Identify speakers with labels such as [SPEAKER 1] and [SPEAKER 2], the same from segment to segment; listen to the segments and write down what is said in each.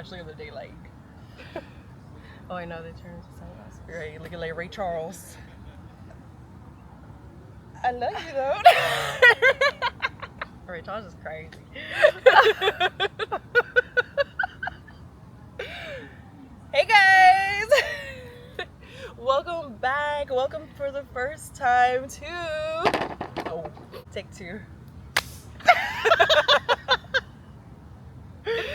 [SPEAKER 1] especially in the daylight.
[SPEAKER 2] Oh, I know, they turn into sunglasses.
[SPEAKER 1] Right, looking like Ray Charles. I love you though.
[SPEAKER 2] Ray Charles is crazy.
[SPEAKER 1] Hey guys! Welcome back. Welcome for the first time to... take two.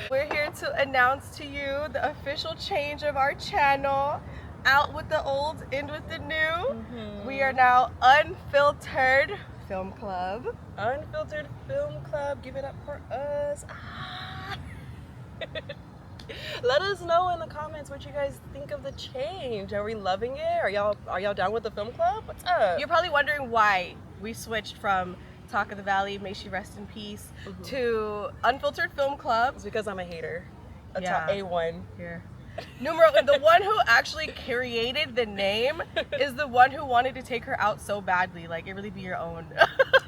[SPEAKER 2] We're here to announce to you the official change of our channel. Out with the old, in with the new.
[SPEAKER 1] Mm-hmm.
[SPEAKER 2] We are now Unfiltered Film Club.
[SPEAKER 1] Unfiltered Film Club. Give it up for us. Let us know in the comments what you guys think of the change. Are we loving it? Are y'all down with the film club? What's up?
[SPEAKER 2] You're probably wondering why we switched from Talk of the Valley, may she rest in peace, to Unfiltered Film Club.
[SPEAKER 1] It's because I'm a hater.
[SPEAKER 2] Yeah.
[SPEAKER 1] A1.
[SPEAKER 2] Here. Numero, the one who actually created the name is the one who wanted to take her out so badly. Like, it really be your own.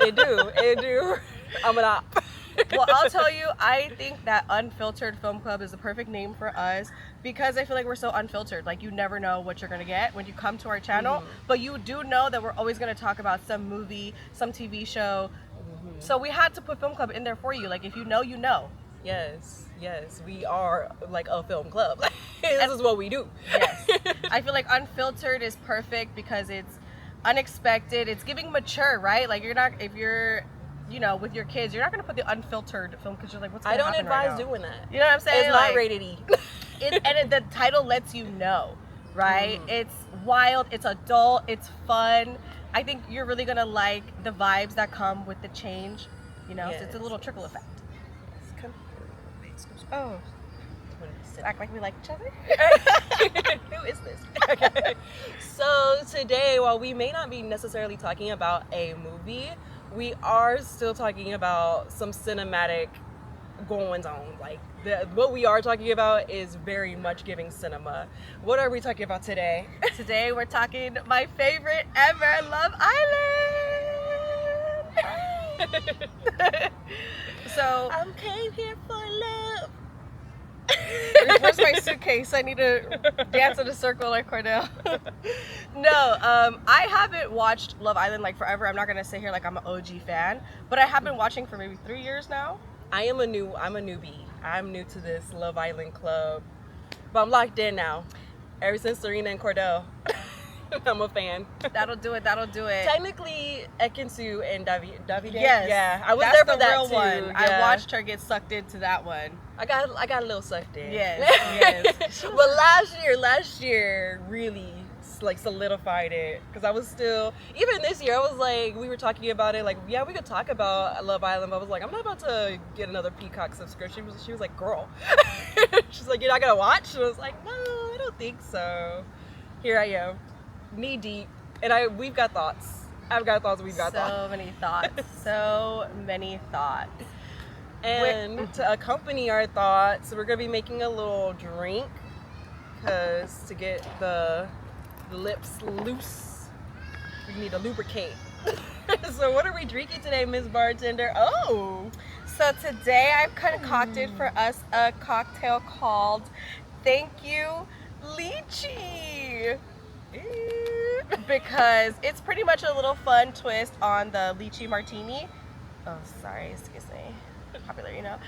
[SPEAKER 1] It do. I'm an op.
[SPEAKER 2] Well, I'll tell you, I think that Unfiltered Film Club is the perfect name for us because I feel like we're so unfiltered. Like, you never know what you're going to get when you come to our channel, but you do know that we're always going to talk about some movie, some TV show. So we had to put Film Club in there for you. Like, if you know, you know.
[SPEAKER 1] Yes, we are like a film club. This is what we do.
[SPEAKER 2] Yes. I feel like Unfiltered is perfect because it's unexpected. It's giving mature, right? Like, you're not, if you're, you know, with your kids, you're not going to put the unfiltered film because you're like, what's going to happen
[SPEAKER 1] I don't
[SPEAKER 2] right
[SPEAKER 1] advise
[SPEAKER 2] now?
[SPEAKER 1] doing that.
[SPEAKER 2] You know what I'm saying?
[SPEAKER 1] It's
[SPEAKER 2] like,
[SPEAKER 1] not rated E.
[SPEAKER 2] The title lets you know, right? It's wild, it's adult, it's fun. I think you're really going to like the vibes that come with the change, you know?
[SPEAKER 1] Yes.
[SPEAKER 2] So it's a little trickle effect.
[SPEAKER 1] Come
[SPEAKER 2] Oh. Act like we like each other?
[SPEAKER 1] Who is this? Okay. So today, while we may not be necessarily talking about a movie, we are still talking about some cinematic goings on. Like, what we are talking about is very much giving cinema. What are we talking about today?
[SPEAKER 2] Today we're talking my favorite ever, Love Island. So
[SPEAKER 1] I came here for love.
[SPEAKER 2] where's my suitcase? I need to dance in a circle like Cordell. No, I haven't watched Love Island like forever. I'm not gonna sit here like I'm an OG fan, but I have been watching for maybe 3 years now.
[SPEAKER 1] I'm a newbie. I'm new to this Love Island club, but I'm locked in now. Ever since Serena and Cordell, I'm a fan.
[SPEAKER 2] That'll do it.
[SPEAKER 1] Technically, Ekinsu and Davide.
[SPEAKER 2] Yes.
[SPEAKER 1] Yeah, I was
[SPEAKER 2] That's
[SPEAKER 1] there for
[SPEAKER 2] the
[SPEAKER 1] that
[SPEAKER 2] real
[SPEAKER 1] too.
[SPEAKER 2] one.
[SPEAKER 1] Yeah.
[SPEAKER 2] I watched her get sucked into that one.
[SPEAKER 1] I got a little sucked in.
[SPEAKER 2] Yes.
[SPEAKER 1] But last year really like solidified it because I was still, even this year I was like, we were talking about it like, yeah, we could talk about Love Island, but I was like, I'm not about to get another Peacock subscription. She was like, girl. She's like, you're not gonna watch? And I was like, no, I don't think so. Here I am, knee deep, and we've got thoughts. I've got thoughts. We've got thoughts.
[SPEAKER 2] So many thoughts.
[SPEAKER 1] And to accompany our thoughts, we're gonna be making a little drink because to get the lips loose, we need to lubricate. So what are we drinking today, Miss Bartender? Oh,
[SPEAKER 2] So today I've concocted for us a cocktail called Thank You Lychee. Because it's pretty much a little fun twist on the lychee martini. Oh, sorry, excuse me. Popular, you know.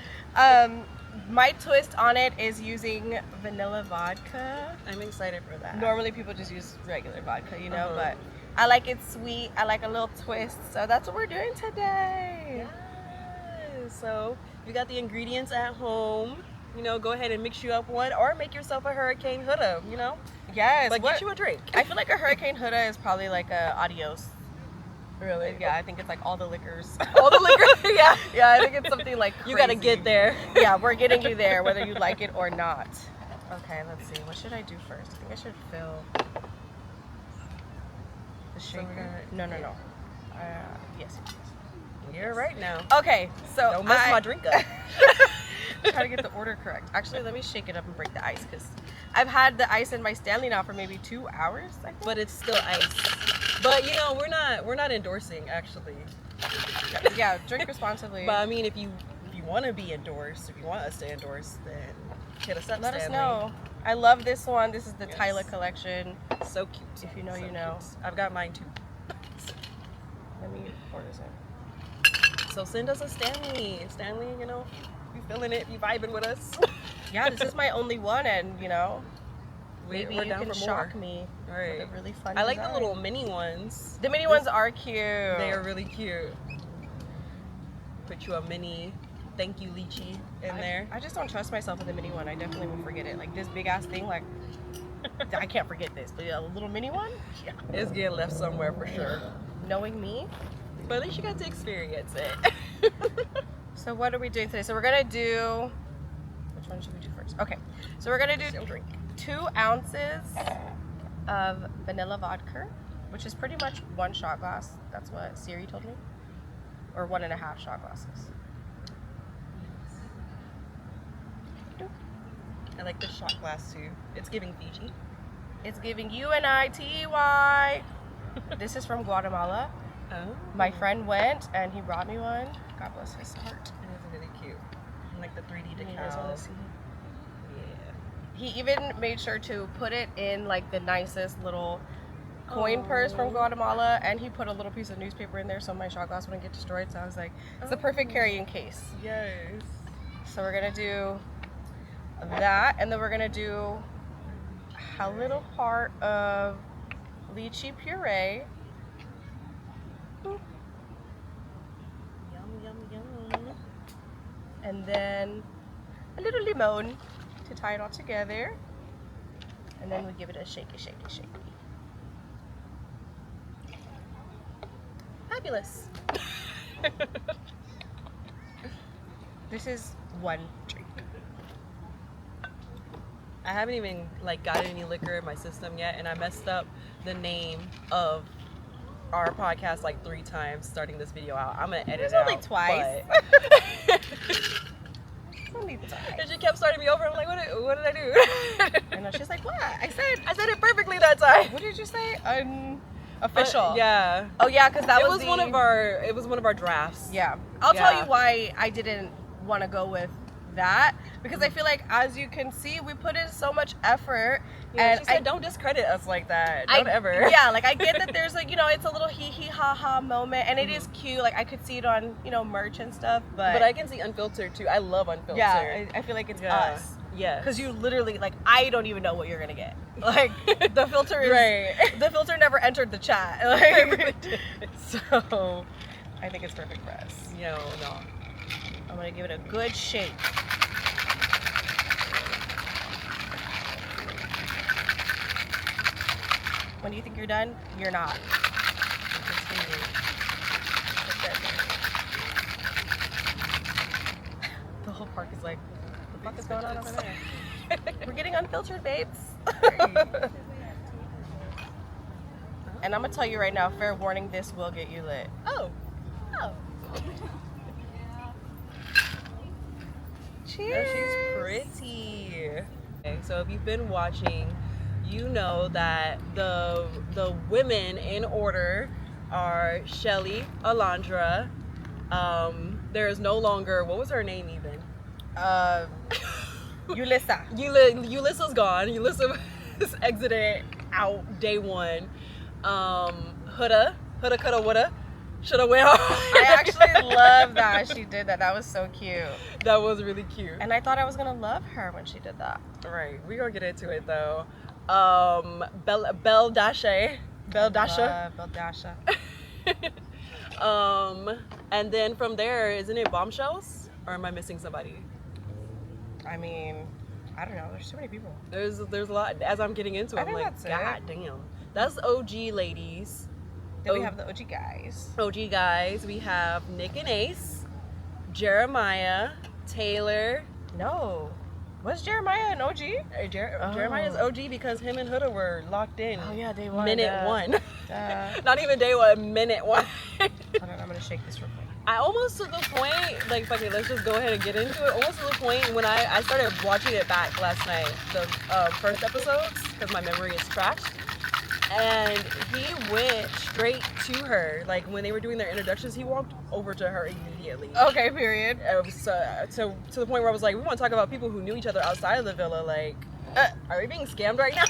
[SPEAKER 2] My twist on it is using vanilla vodka.
[SPEAKER 1] I'm excited for that.
[SPEAKER 2] Normally people just use regular vodka, you know, but I like it sweet. I like a little twist. So that's what we're doing today.
[SPEAKER 1] Yes. So if you got the ingredients at home, you know, go ahead and mix you up one or make yourself a hurricane huda, you know?
[SPEAKER 2] Yes.
[SPEAKER 1] But get you a drink.
[SPEAKER 2] I feel like a hurricane huda is probably like a adios.
[SPEAKER 1] Really?
[SPEAKER 2] Yeah, I think it's like all the liquors.
[SPEAKER 1] All the liquor? Yeah.
[SPEAKER 2] Yeah, I think it's something like crazy.
[SPEAKER 1] You gotta get there.
[SPEAKER 2] Yeah, we're getting you there, whether you like it or not. Okay, let's see. What should I do first? I think I should fill the shaker. No. Yes.
[SPEAKER 1] You're right now.
[SPEAKER 2] Okay, so
[SPEAKER 1] Don't mess my drink up.
[SPEAKER 2] Try to get the order correct. Actually, let me shake it up and break the ice because I've had the ice in my Stanley now for maybe 2 hours. I think.
[SPEAKER 1] But it's still ice. But you know, we're not endorsing actually.
[SPEAKER 2] Yeah, drink responsibly.
[SPEAKER 1] But I mean, if you you want to be endorsed, if you want us to endorse, then hit us up.
[SPEAKER 2] Let us
[SPEAKER 1] Stanley.
[SPEAKER 2] know. I love this one. This is the
[SPEAKER 1] Yes.
[SPEAKER 2] Tyler collection.
[SPEAKER 1] So cute.
[SPEAKER 2] If you know,
[SPEAKER 1] So
[SPEAKER 2] you know.
[SPEAKER 1] cute. I've got mine too.
[SPEAKER 2] Let me pour this in.
[SPEAKER 1] So send us a Stanley. Stanley, you know, you feeling it, you vibing with us.
[SPEAKER 2] Yeah, this is my only one, and you know, maybe
[SPEAKER 1] We're
[SPEAKER 2] you
[SPEAKER 1] down
[SPEAKER 2] can
[SPEAKER 1] for
[SPEAKER 2] shock
[SPEAKER 1] more.
[SPEAKER 2] me
[SPEAKER 1] Right.
[SPEAKER 2] with a really fun
[SPEAKER 1] I like the
[SPEAKER 2] design.
[SPEAKER 1] little mini ones.
[SPEAKER 2] The mini ones are cute.
[SPEAKER 1] They are really cute. Put you a mini thank you lychee in there.
[SPEAKER 2] I just don't trust myself with the mini one. I definitely will forget it. Like this big ass thing, like I can't forget this. But a little mini one, yeah.
[SPEAKER 1] It's getting left somewhere for sure.
[SPEAKER 2] Knowing me.
[SPEAKER 1] But at least you got to experience it.
[SPEAKER 2] So what are we doing today? So we're gonna do. Which one should we do first? Okay. So we're gonna do
[SPEAKER 1] Still drink.
[SPEAKER 2] 2 ounces of vanilla vodka, which is pretty much 1 shot glass. That's what Siri told me, or 1.5 shot glasses.
[SPEAKER 1] I like the shot glass too. It's giving Fiji.
[SPEAKER 2] It's giving UNITY. This is from Guatemala.
[SPEAKER 1] Oh.
[SPEAKER 2] My friend went and he brought me one. God bless his heart.
[SPEAKER 1] It is really cute. I like the 3D
[SPEAKER 2] You guys wanna
[SPEAKER 1] decal.
[SPEAKER 2] see?
[SPEAKER 1] Yeah.
[SPEAKER 2] He even made sure to put it in like the nicest little coin purse from Guatemala, and he put a little piece of newspaper in there so my shot glass wouldn't get destroyed. So I was like, it's the perfect carrying case.
[SPEAKER 1] Yes.
[SPEAKER 2] So we're gonna do that, and then we're gonna do a little part of lychee puree.
[SPEAKER 1] Yum, yum, yum.
[SPEAKER 2] And then a little lemon to tie it all together. And then we give it a shaky, shaky, shaky.
[SPEAKER 1] Fabulous.
[SPEAKER 2] This is 1 drink.
[SPEAKER 1] I haven't even like got any liquor in my system yet, and I messed up the name of our podcast like 3 times starting this video out. I'm gonna edit
[SPEAKER 2] There's
[SPEAKER 1] it
[SPEAKER 2] only
[SPEAKER 1] out,
[SPEAKER 2] twice.
[SPEAKER 1] but-
[SPEAKER 2] Only twice.
[SPEAKER 1] And she kept starting me over. I'm like, what did I do?
[SPEAKER 2] I know, she's like, what? I
[SPEAKER 1] said it perfectly that time.
[SPEAKER 2] what did you say? Official.
[SPEAKER 1] Yeah.
[SPEAKER 2] Oh yeah, because that
[SPEAKER 1] It
[SPEAKER 2] was
[SPEAKER 1] was one of our drafts.
[SPEAKER 2] Yeah. I'll tell
[SPEAKER 1] Yeah.
[SPEAKER 2] you why I didn't want to go with that, because I feel like, as you can see, we put in so much effort.
[SPEAKER 1] Yeah,
[SPEAKER 2] and
[SPEAKER 1] she said, don't discredit us like that. Don't ever.
[SPEAKER 2] Yeah, like I get that there's like, you know, it's a little hee hee ha ha moment, and it is cute. Like I could see it on, you know, merch and stuff, but
[SPEAKER 1] I can see Unfiltered too. I love Unfiltered.
[SPEAKER 2] yeah, I feel like it's us.
[SPEAKER 1] Yeah.
[SPEAKER 2] Because you literally, like, I don't even know what you're gonna get. Like the filter is
[SPEAKER 1] Right.
[SPEAKER 2] the filter never entered the chat. Like, so I think it's perfect for us.
[SPEAKER 1] No.
[SPEAKER 2] I'm gonna give it a good shake. When you think you're done, you're not.
[SPEAKER 1] Continue.
[SPEAKER 2] The whole park is like, what the fuck is going on over there? We're getting unfiltered, babes. And I'm gonna tell you right now, fair warning, this will get you lit.
[SPEAKER 1] Oh.
[SPEAKER 2] Cheers.
[SPEAKER 1] Oh, she's pretty. Okay, so if you've been watching, you know that the women in order are Shelly, Alondra. There is no longer, what was her name even?
[SPEAKER 2] Yulissa.
[SPEAKER 1] Ulissa's gone. Ulissa was exited out day 1. Huda, coulda, woulda, shoulda, woulda.
[SPEAKER 2] I actually love that she did that. That was so cute.
[SPEAKER 1] That was really cute.
[SPEAKER 2] And I thought I was gonna love her when she did that.
[SPEAKER 1] Right, we're gonna get into it though. Belle Dasha.
[SPEAKER 2] Beldasha.
[SPEAKER 1] And then from there, isn't it Bombshells? Or am I missing somebody?
[SPEAKER 2] I mean, I don't know. There's so many people.
[SPEAKER 1] There's a lot. As I'm getting into it,
[SPEAKER 2] I
[SPEAKER 1] I'm
[SPEAKER 2] think
[SPEAKER 1] like,
[SPEAKER 2] that's it.
[SPEAKER 1] God damn. That's OG ladies.
[SPEAKER 2] Then we have the OG guys.
[SPEAKER 1] OG guys. We have Nick and Ace, Jeremiah, Taylor.
[SPEAKER 2] No. Was Jeremiah an OG?
[SPEAKER 1] Jeremiah's OG because him and Huda were locked in.
[SPEAKER 2] Oh yeah, day 1.
[SPEAKER 1] Minute 1.
[SPEAKER 2] Hold
[SPEAKER 1] Not even day 1, minute 1.
[SPEAKER 2] on, I'm gonna shake this real quick.
[SPEAKER 1] I almost to the point, like, okay, let's just go ahead and get into it. Almost to the point when I started watching it back last night, the first episodes, because my memory is trashed. And he went straight to her. Like when they were doing their introductions, he walked over to her immediately.
[SPEAKER 2] Okay, period.
[SPEAKER 1] It was, to the point where I was like, we want to talk about people who knew each other outside of the villa. Like, are we being scammed right now?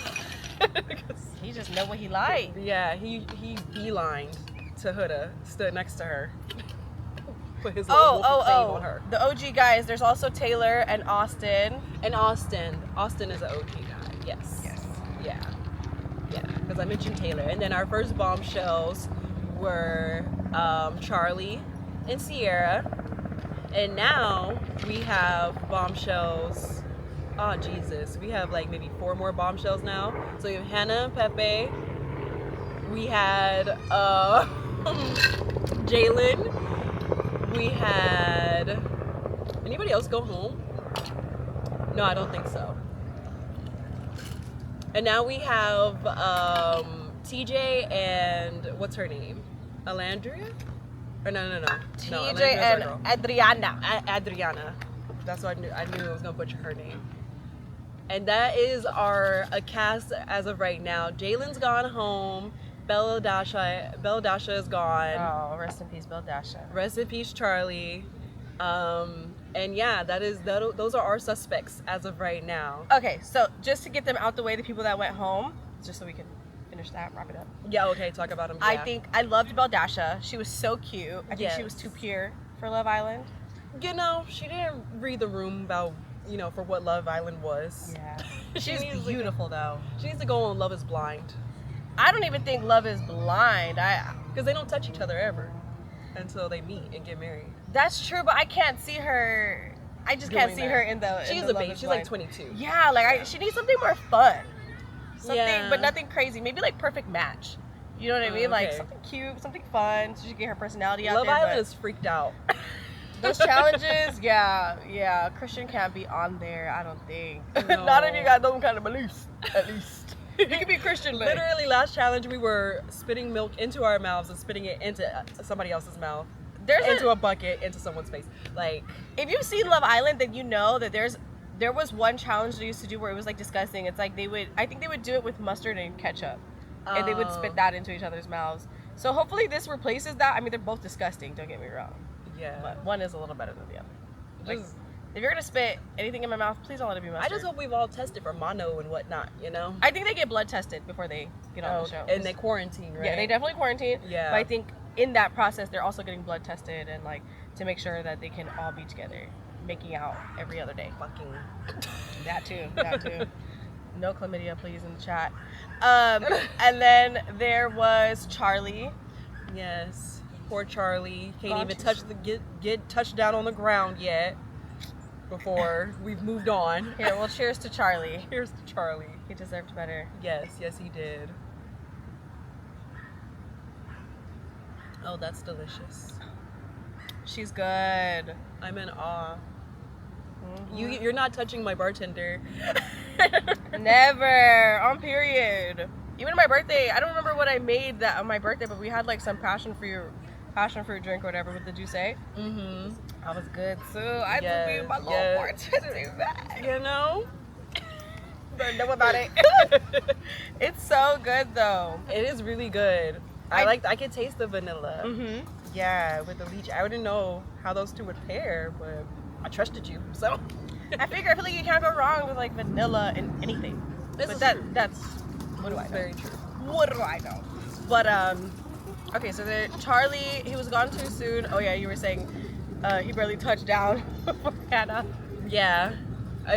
[SPEAKER 2] He just know what he liked.
[SPEAKER 1] Yeah, he beelined to Huda, stood next to her. Put his on her.
[SPEAKER 2] The OG guys. There's also Taylor and Austin.
[SPEAKER 1] And Austin. Austin is an OG guy. Yes. Yeah. Yeah, because I mentioned Taylor. And then our first bombshells were Charlie and Sierra. And now we have bombshells. Oh, Jesus. We have like maybe 4 more bombshells now. So we have Hannah and Pepe. We had Jalen. We had... Anybody else go home? No, I don't think so. And now we have TJ and what's her name? Alandria? Or no.
[SPEAKER 2] TJ and Adriana.
[SPEAKER 1] Adriana. That's what I knew. I knew I was gonna butcher her name. And that is our cast as of right now. Jalen's gone home. Bella Dasha is gone.
[SPEAKER 2] Oh, rest in peace, Bella Dasha.
[SPEAKER 1] Rest in peace, Charlie. And yeah, those are our suspects as of right now.
[SPEAKER 2] Okay, so just to get them out the way, the people that went home, just so we can finish that, wrap it up.
[SPEAKER 1] Yeah, okay, talk about them.
[SPEAKER 2] Yeah. I loved Beldasha. She was so cute. I think she was too pure for Love Island.
[SPEAKER 1] You know, she didn't read the room about, for what Love Island was.
[SPEAKER 2] Yeah. She's beautiful though.
[SPEAKER 1] She needs to go on Love is Blind.
[SPEAKER 2] I don't even think Love is Blind.
[SPEAKER 1] Because they don't touch each other ever until they meet and get married.
[SPEAKER 2] That's true, but I can't see her. I just can't see her in the.
[SPEAKER 1] She's a baby. She's like 22.
[SPEAKER 2] Yeah, like she needs something more fun. But nothing crazy. Maybe like Perfect Match. You know what I mean? Like something cute, something fun, so she can get her personality out
[SPEAKER 1] Love
[SPEAKER 2] there.
[SPEAKER 1] Love Island is freaked out.
[SPEAKER 2] Those challenges, yeah. Christian can't be on there, I don't think.
[SPEAKER 1] No.
[SPEAKER 2] Not if you got those kind of beliefs, at least. You can be Christian, man.
[SPEAKER 1] Literally, last challenge, we were spitting milk into our mouths and spitting it into somebody else's mouth. Into a bucket, into someone's face. Like,
[SPEAKER 2] if you've seen Love Island, then you know that there was one challenge they used to do where it was like disgusting. It's like I think they would do it with mustard and ketchup, and they would spit that into each other's mouths. So hopefully this replaces that. I mean, they're both disgusting. Don't get me wrong.
[SPEAKER 1] Yeah.
[SPEAKER 2] But one is a little better than the other. Like, if you're gonna spit anything in my mouth, please don't let it be mustard.
[SPEAKER 1] I just hope we've all tested for mono and whatnot,
[SPEAKER 2] I think they get blood tested before they get on the show.
[SPEAKER 1] And they quarantine, right?
[SPEAKER 2] Yeah, they definitely quarantine.
[SPEAKER 1] Yeah.
[SPEAKER 2] But I think in that process, they're also getting blood tested and like to make sure that they can all be together, making out every other day.
[SPEAKER 1] Fucking.
[SPEAKER 2] That too. No chlamydia, please, in the chat. And then there was Charlie.
[SPEAKER 1] Yes. Poor Charlie. Can't even get touched down on the ground yet before we've moved on.
[SPEAKER 2] Here, well, cheers to Charlie.
[SPEAKER 1] Cheers to Charlie.
[SPEAKER 2] He deserved better.
[SPEAKER 1] Yes, he did. Oh, that's delicious.
[SPEAKER 2] She's good.
[SPEAKER 1] I'm in awe.
[SPEAKER 2] Mm-hmm.
[SPEAKER 1] You're not touching my bartender.
[SPEAKER 2] Never. On period. Even my birthday, I don't remember what I made that on my birthday, but we had like some passion fruit drink or whatever with the juice.
[SPEAKER 1] Mm-hmm.
[SPEAKER 2] That was good too. I just be my little bartender back. Don't know about it. It's so good though.
[SPEAKER 1] It is really good. I can taste the vanilla.
[SPEAKER 2] Mm-hmm.
[SPEAKER 1] Yeah, with the lychee. I wouldn't know how those two would pair, but I trusted you, so.
[SPEAKER 2] I feel like you can't go wrong with like vanilla and anything. That's what do I know?
[SPEAKER 1] Very true.
[SPEAKER 2] What do I know? But okay, so Charlie, he was gone too soon. Oh yeah, you were saying he barely touched down for Hannah.
[SPEAKER 1] Yeah,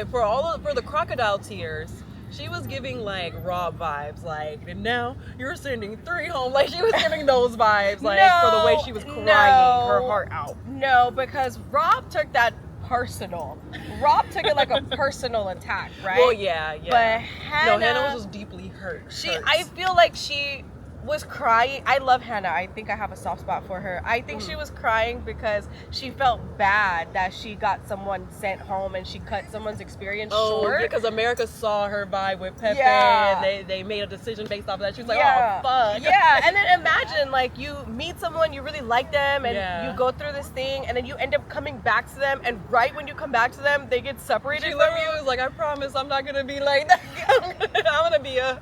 [SPEAKER 1] for the crocodile tears, she was giving like Rob vibes, like, and now you're sending 3 home. Like she was giving those vibes, like for the way she was crying her heart out.
[SPEAKER 2] No, because Rob took that personal. Rob took it like a personal attack, right?
[SPEAKER 1] Well, yeah.
[SPEAKER 2] But Hannah
[SPEAKER 1] was just deeply hurt.
[SPEAKER 2] I feel like she was crying. I love Hannah. I think I have a soft spot for her. I think she was crying because she felt bad that she got someone sent home and she cut somee's experience short.
[SPEAKER 1] Because America saw her vibe with Pepe,
[SPEAKER 2] Yeah.
[SPEAKER 1] and they made a decision based off of that. She was like,
[SPEAKER 2] Yeah.
[SPEAKER 1] oh, fuck.
[SPEAKER 2] Yeah, and then imagine, like, you meet someone, you really like them, and
[SPEAKER 1] Yeah.
[SPEAKER 2] you go through this thing, and then you end up coming back to them, and right when you come back to them, they get separated
[SPEAKER 1] She
[SPEAKER 2] from
[SPEAKER 1] literally
[SPEAKER 2] you.
[SPEAKER 1] was like, I promise I'm not going to be like that. I'm going to be a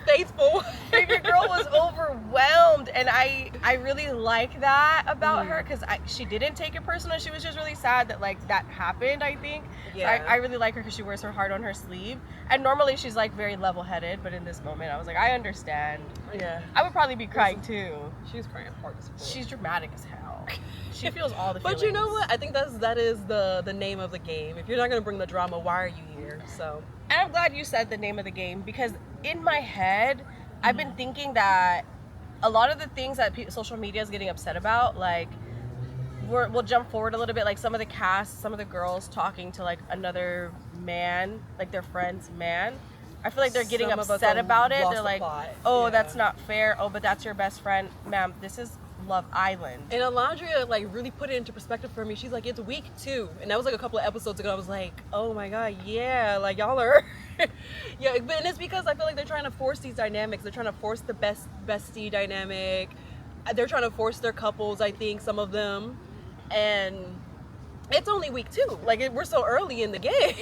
[SPEAKER 1] faithful.
[SPEAKER 2] Baby girl was overwhelmed, and I really like that about her, because she didn't take it personal. She was just really sad that, like, that happened, I think.
[SPEAKER 1] Yeah.
[SPEAKER 2] So I really like her because she wears her heart on her sleeve, and normally she's like very level-headed, but in this moment I was like, I understand.
[SPEAKER 1] Yeah.
[SPEAKER 2] I would probably be crying too.
[SPEAKER 1] She was crying hard as fuck.
[SPEAKER 2] She's dramatic as hell. She feels all the
[SPEAKER 1] But
[SPEAKER 2] feelings.
[SPEAKER 1] you know what? I think that is the name of the game. If you're not going to bring the drama, why are you here? So.
[SPEAKER 2] And I'm glad you said the name of the game, because in my head, I've been thinking that a lot of the things that social media is getting upset about, like, we'll jump forward a little bit, like some of the cast, some of the girls talking to like another man, like their friend's man. I feel like they're getting
[SPEAKER 1] Some of us
[SPEAKER 2] upset
[SPEAKER 1] have
[SPEAKER 2] about it.
[SPEAKER 1] lost
[SPEAKER 2] They're
[SPEAKER 1] the
[SPEAKER 2] like,
[SPEAKER 1] plot.
[SPEAKER 2] oh,
[SPEAKER 1] Yeah.
[SPEAKER 2] that's not fair. Oh, but that's your best friend. Ma'am, this is Love Island.
[SPEAKER 1] And Alondria like really put it into perspective for me. She's like, it's week 2, and that was like a couple of episodes ago. I was like, oh my god, yeah, like y'all are, yeah. But and it's because I feel like they're trying to force these dynamics. They're trying to force the bestie dynamic. They're trying to force their couples. I think some of them, and it's only week 2. Like we're so early in the game.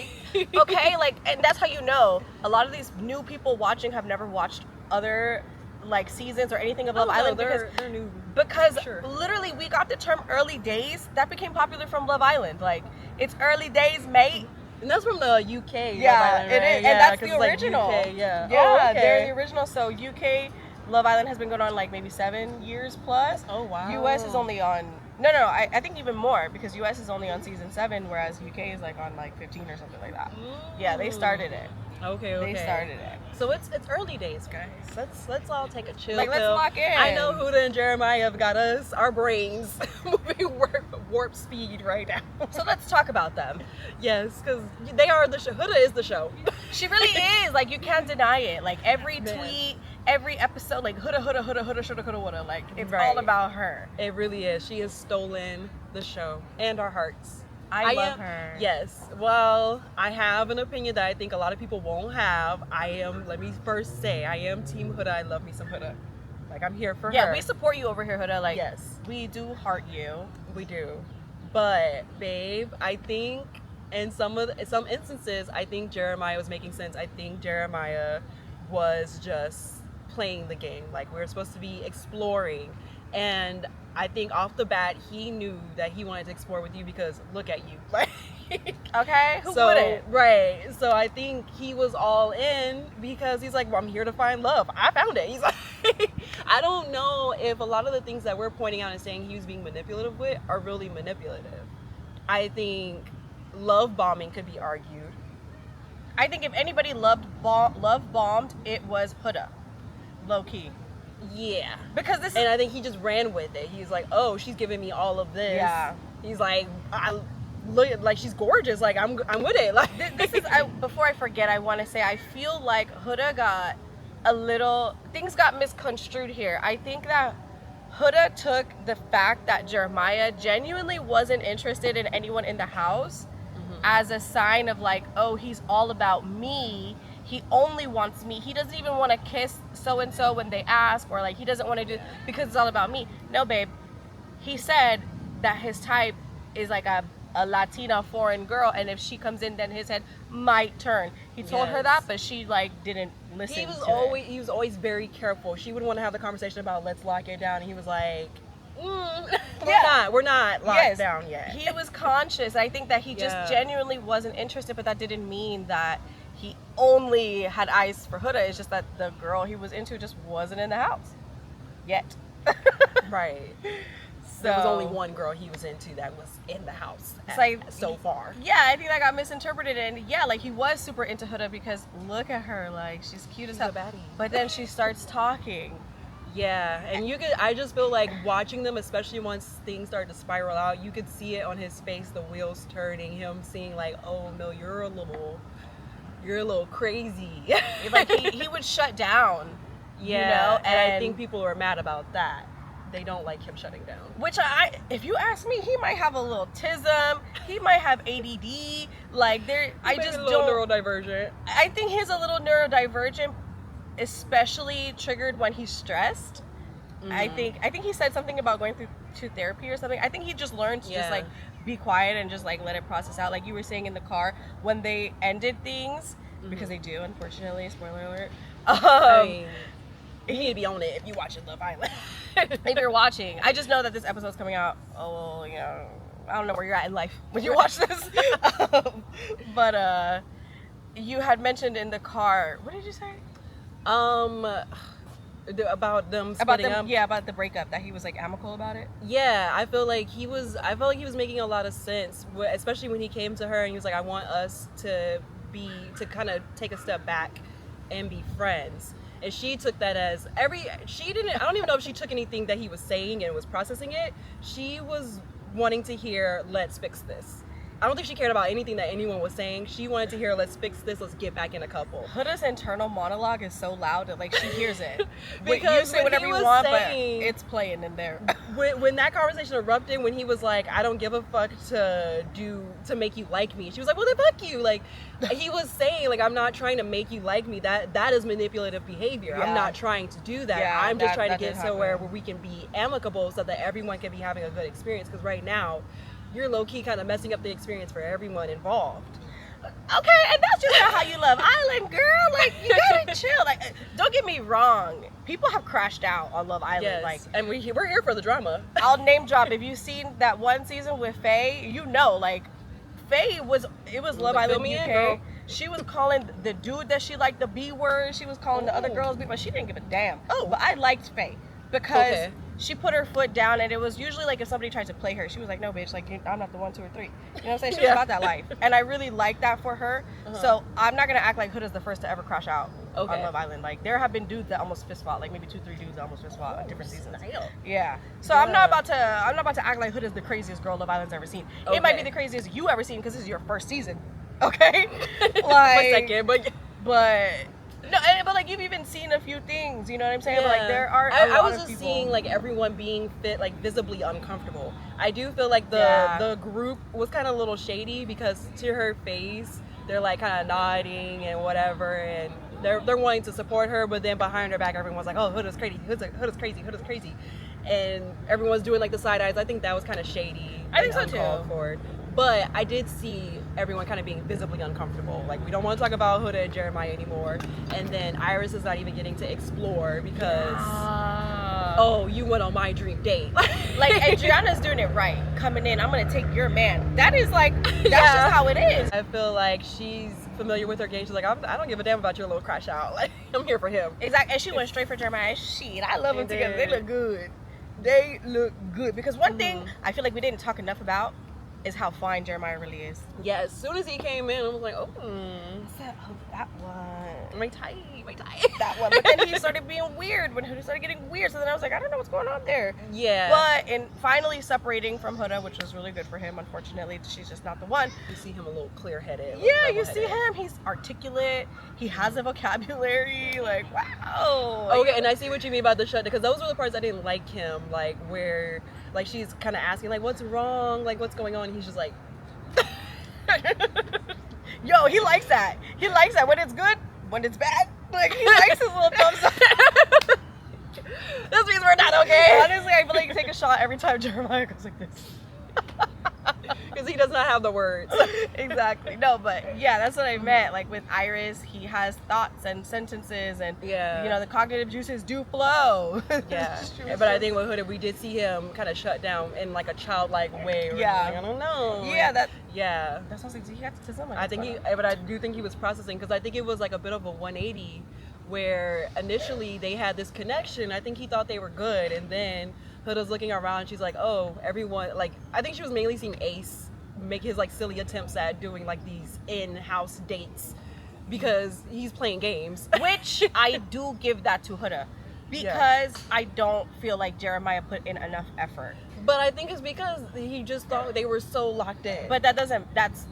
[SPEAKER 2] Okay, like, and that's how you know a lot of these new people watching have never watched other like seasons or anything of Love Island,
[SPEAKER 1] they're new.
[SPEAKER 2] because
[SPEAKER 1] Sure.
[SPEAKER 2] literally we got the term early days that became popular from Love Island. Like, it's early days, mate.
[SPEAKER 1] And that's from the UK.
[SPEAKER 2] Yeah,
[SPEAKER 1] Love Island,
[SPEAKER 2] it
[SPEAKER 1] right?
[SPEAKER 2] is,
[SPEAKER 1] Yeah,
[SPEAKER 2] and that's
[SPEAKER 1] 'cause
[SPEAKER 2] the
[SPEAKER 1] it's like
[SPEAKER 2] original.
[SPEAKER 1] UK, yeah.
[SPEAKER 2] Yeah,
[SPEAKER 1] Oh, okay.
[SPEAKER 2] they're the original. So UK Love Island has been going on like maybe 7 years plus.
[SPEAKER 1] Oh wow.
[SPEAKER 2] US is only on I think even more, because US is only on season 7, whereas UK is like on like 15 or something like that. Yeah, they started it.
[SPEAKER 1] Okay.
[SPEAKER 2] They started it.
[SPEAKER 1] So it's early days, guys. Let's all take a chill
[SPEAKER 2] Like, let's
[SPEAKER 1] pill.
[SPEAKER 2] lock in.
[SPEAKER 1] I know Huda and Jeremiah have got our brains moving warp speed right now.
[SPEAKER 2] So let's talk about them.
[SPEAKER 1] Yes, because they are the show. Huda is the show.
[SPEAKER 2] She really is. Like, you can't deny it. Like, every
[SPEAKER 1] Man.
[SPEAKER 2] tweet, every episode, like, Huda, shoulda, coulda, woulda. Like, it's
[SPEAKER 1] Right.
[SPEAKER 2] all about her.
[SPEAKER 1] It really is. She has stolen the show and our hearts.
[SPEAKER 2] I love her.
[SPEAKER 1] Yes. Well, I have an opinion that I think a lot of people won't have. Let me first say, I am Team Huda. I love me some Huda. Like, I'm here for her.
[SPEAKER 2] Yeah, we support you over here, Huda. Like,
[SPEAKER 1] Yes.
[SPEAKER 2] we do heart you.
[SPEAKER 1] We do. But, babe, I think in some instances, I think Jeremiah was making sense. I think Jeremiah was just playing the game. Like, we were supposed to be exploring. And I think off the bat, he knew that he wanted to explore with you because look at you. Like,
[SPEAKER 2] Okay? Who
[SPEAKER 1] so,
[SPEAKER 2] wouldn't?
[SPEAKER 1] right. So I think he was all in because he's like, well, I'm here to find love. I found it. He's like, I don't know if a lot of the things that we're pointing out and saying he was being manipulative with are really manipulative. I think love bombing could be argued.
[SPEAKER 2] I think if anybody love bombed, it was Huda. Low key.
[SPEAKER 1] Yeah.
[SPEAKER 2] Because this
[SPEAKER 1] And
[SPEAKER 2] is...
[SPEAKER 1] I think he just ran with it. He's like, oh, she's giving me all of this.
[SPEAKER 2] Yeah.
[SPEAKER 1] He's like, I look like she's gorgeous. Like I'm with it. Like
[SPEAKER 2] This is... before I forget, I want to say, I feel like Huda got a little... Things got misconstrued here. I think that Huda took the fact that Jeremiah genuinely wasn't interested in anyone in the house as a sign of like, oh, he's all about me. He only wants me. He doesn't even want to kiss so-and-so when they ask, or like he doesn't want to do because it's all about me. No, babe. He said that his type is like a Latina foreign girl, and if she comes in, then his head might turn. He told her
[SPEAKER 1] Yes.
[SPEAKER 2] that, but she like didn't listen.
[SPEAKER 1] he was
[SPEAKER 2] to
[SPEAKER 1] always very careful. She would want to have the conversation about let's lock it down, and he was like,
[SPEAKER 2] Yeah.
[SPEAKER 1] we're not locked down yet.
[SPEAKER 2] He was conscious. I think that he just
[SPEAKER 1] Yeah.
[SPEAKER 2] genuinely wasn't interested, but that didn't mean that he only had eyes for Huda. It's just that the girl he was into just wasn't in the house yet.
[SPEAKER 1] Right.
[SPEAKER 2] So
[SPEAKER 1] There was only one girl he was into that was in the house.
[SPEAKER 2] It's like
[SPEAKER 1] so far.
[SPEAKER 2] Yeah, I think that got misinterpreted, and yeah, like he was super into Huda because look at her, like she's cute as
[SPEAKER 1] She's
[SPEAKER 2] hell.
[SPEAKER 1] a baddie.
[SPEAKER 2] But then she starts talking.
[SPEAKER 1] Yeah, and I just feel like watching them, especially once things start to spiral out, you could see it on his face, the wheels turning, him seeing like, oh no, you're a little crazy.
[SPEAKER 2] Like he would shut down.
[SPEAKER 1] Yeah,
[SPEAKER 2] you know,
[SPEAKER 1] and I think people are mad about that. They don't like him shutting down.
[SPEAKER 2] Which if you ask me, he might have a little tism. He might have ADD. Like I just
[SPEAKER 1] a little
[SPEAKER 2] don't.
[SPEAKER 1] neurodivergent.
[SPEAKER 2] I think he's a little neurodivergent, especially triggered when he's stressed.
[SPEAKER 1] Mm-hmm.
[SPEAKER 2] I think he said something about going to therapy or something. I think he just learned to just like be quiet and just like let it process out. Like you were saying in the car when they ended things, because they do, unfortunately. Spoiler alert.
[SPEAKER 1] I mean, you need to be on it if you watching Love Island.
[SPEAKER 2] If you're watching, I just know that this episode's coming out. Oh, you know, I don't know where you're at in life when you watch this. But you had mentioned in the car. What did you say?
[SPEAKER 1] About them splitting up.
[SPEAKER 2] Yeah, about the breakup. That he was like amicable about it.
[SPEAKER 1] Yeah, I felt like he was making a lot of sense, especially when he came to her and he was like, "I want us to kind of take a step back and be friends." And she took that as I don't even know if she took anything that he was saying and was processing it. She was wanting to hear, "Let's fix this." I don't think she cared about anything that anyone was saying. She wanted to hear, "Let's fix this. Let's get back in a couple."
[SPEAKER 2] Huda's internal monologue is so loud that like she hears it.
[SPEAKER 1] Because
[SPEAKER 2] you say whatever you want,
[SPEAKER 1] saying,
[SPEAKER 2] but it's playing in there.
[SPEAKER 1] when that conversation erupted, when he was like, "I don't give a fuck to make you like me," she was like, "Well then fuck you." Like he was saying, like, "I'm not trying to make you like me. That is manipulative behavior.
[SPEAKER 2] Yeah.
[SPEAKER 1] I'm not trying to do that.
[SPEAKER 2] Yeah,
[SPEAKER 1] I'm just trying to get
[SPEAKER 2] did
[SPEAKER 1] somewhere
[SPEAKER 2] happen.
[SPEAKER 1] where we can be amicable so that everyone can be having a good experience. Because right now, you're low-key kind of messing up the experience for everyone involved."
[SPEAKER 2] Okay, and that's just not how you love Island, girl. Like, you gotta chill. Like, don't get me wrong. People have crashed out on Love Island.
[SPEAKER 1] Yes,
[SPEAKER 2] Like,
[SPEAKER 1] and we're here for the drama.
[SPEAKER 2] I'll name drop. If you've seen that one season with Faye, you know, like, Faye was Love
[SPEAKER 1] Like,
[SPEAKER 2] Island
[SPEAKER 1] fill me in,
[SPEAKER 2] UK.
[SPEAKER 1] girl.
[SPEAKER 2] She was calling the dude that she liked the B word. She was calling the other girls B, but she didn't give a damn. Oh, but I liked Faye because she put her foot down, and it was usually like if somebody tried to play her, she was like, "No, bitch, like I'm not the 1, 2, or 3." You know what I'm saying? She was about that life, and I really like that for her. So I'm not gonna act like Huda's the first to ever crash out on Love Island. Like there have been dudes that almost fist fought, like maybe 2, 3 dudes that almost fist fought on different seasons. Yeah. So I'm not about to act like Huda's the craziest girl Love Island's ever seen. It might be the craziest you ever seen because this is your first season. Okay. Like
[SPEAKER 1] My second,
[SPEAKER 2] but. No, but like you've even seen a few things, you know what I'm saying?
[SPEAKER 1] Yeah.
[SPEAKER 2] But like there are
[SPEAKER 1] I was just seeing like everyone being visibly uncomfortable. I do feel like the group was kind of a little shady because to her face they're like kind of nodding and whatever, and they're wanting to support her, but then behind her back everyone's like, "Oh, Huda's crazy, Huda's crazy," and everyone's doing like the side eyes. I think that was kind of shady.
[SPEAKER 2] I think so
[SPEAKER 1] uncalled
[SPEAKER 2] too.
[SPEAKER 1] for. But I did see everyone kind of being visibly uncomfortable. Like, we don't want to talk about Huda and Jeremiah anymore. And then Iris is not even getting to explore because, oh, you went on my dream date.
[SPEAKER 2] Like, Adriana's doing it right. Coming in, I'm going to take your man. That is like, that's just how it is.
[SPEAKER 1] I feel like she's familiar with her game. She's like, I don't give a damn about your little crash out. Like, I'm here for him.
[SPEAKER 2] Exactly. And she went straight for Jeremiah. Shit, I love them together. They look good. They look good. Because one thing I feel like we didn't talk enough about is how fine Jeremiah really is.
[SPEAKER 1] Yeah, as soon as he came in, I was like, oh,
[SPEAKER 2] that one.
[SPEAKER 1] my tight.
[SPEAKER 2] That one. But then he started being weird when Huda started getting weird. So then I was like, I don't know what's going on there.
[SPEAKER 1] Yeah.
[SPEAKER 2] But in finally separating from Huda, which was really good for him, unfortunately, she's just not the one.
[SPEAKER 1] You see him a little clear-headed.
[SPEAKER 2] Yeah, you see him. He's articulate. He has a vocabulary. Like, wow.
[SPEAKER 1] Okay, and I see what you mean about the shut, because those were the parts I didn't like him, like where like she's kind of asking like what's wrong, like what's going on, and he's just like
[SPEAKER 2] yo, he likes that. He likes that when it's good, when it's bad. Like he likes his little thumbs up.
[SPEAKER 1] This means we're not okay.
[SPEAKER 2] Honestly, I feel like you take a shot every time Jeremiah goes like this.
[SPEAKER 1] Because he does not have the words.
[SPEAKER 2] Exactly. No, but yeah, that's what I meant. Like with Iris, he has thoughts and sentences, and you know, the cognitive juices do flow.
[SPEAKER 1] Yeah. But I think with Huda, we did see him kind of shut down in like a childlike way.
[SPEAKER 2] Yeah.
[SPEAKER 1] Like, I don't know.
[SPEAKER 2] Yeah, that
[SPEAKER 1] sounds
[SPEAKER 2] like he got to someone.
[SPEAKER 1] I think but I do think he was processing, because I think it was like a bit of a 180 where initially they had this connection. I think he thought they were good, and then Huda's looking around, she's like, oh, everyone, like, I think she was mainly seeing Ace make his like silly attempts at doing like these in-house dates because he's playing games.
[SPEAKER 2] Which I do give that to Huda, because I don't feel like Jeremiah put in enough effort.
[SPEAKER 1] But I think it's because he just thought they were so locked in.
[SPEAKER 2] But that's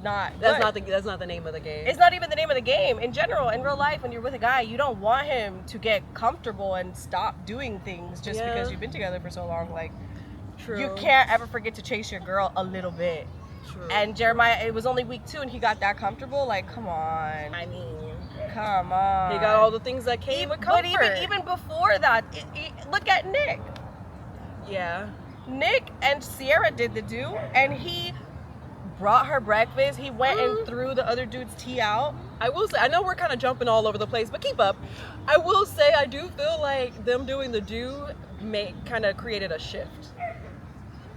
[SPEAKER 2] not
[SPEAKER 1] the name of the game.
[SPEAKER 2] It's not even the name of the game. In general, in real life, when you're with a guy, you don't want him to get comfortable and stop doing things just because you've been together for so long. Like,
[SPEAKER 1] True.
[SPEAKER 2] You can't ever forget to chase your girl a little bit.
[SPEAKER 1] True.
[SPEAKER 2] And Jeremiah, it was only week 2 and he got that comfortable. Like, come on.
[SPEAKER 1] I mean,
[SPEAKER 2] come on.
[SPEAKER 1] he got all the things that came with comfort.
[SPEAKER 2] But even before that, look at Nick.
[SPEAKER 1] Yeah.
[SPEAKER 2] Nick and Sierra did the do, and he brought her breakfast. He went and threw the other dude's tea out.
[SPEAKER 1] I will say, I know we're kind of jumping all over the place, but keep up. I will say, I do feel like them doing the do kind of created a shift,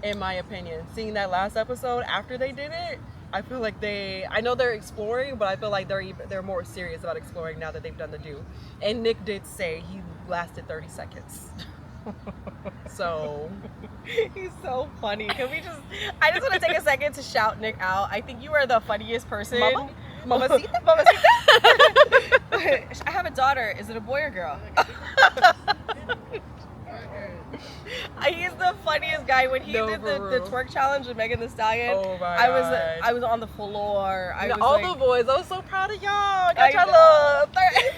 [SPEAKER 1] in my opinion. Seeing that last episode after they did it, I feel like I know they're exploring, but I feel like they're more serious about exploring now that they've done the do. And Nick did say he lasted 30 seconds. So
[SPEAKER 2] he's so funny. I just want to take a second to shout Nick out. I think you are the funniest person.
[SPEAKER 1] Mamacita?
[SPEAKER 2] I have a daughter. Is it a boy or girl? He's the funniest guy. When he did the twerk challenge with Megan Thee Stallion,
[SPEAKER 1] oh my God.
[SPEAKER 2] I was on the floor.
[SPEAKER 1] The boys, I was so proud of y'all.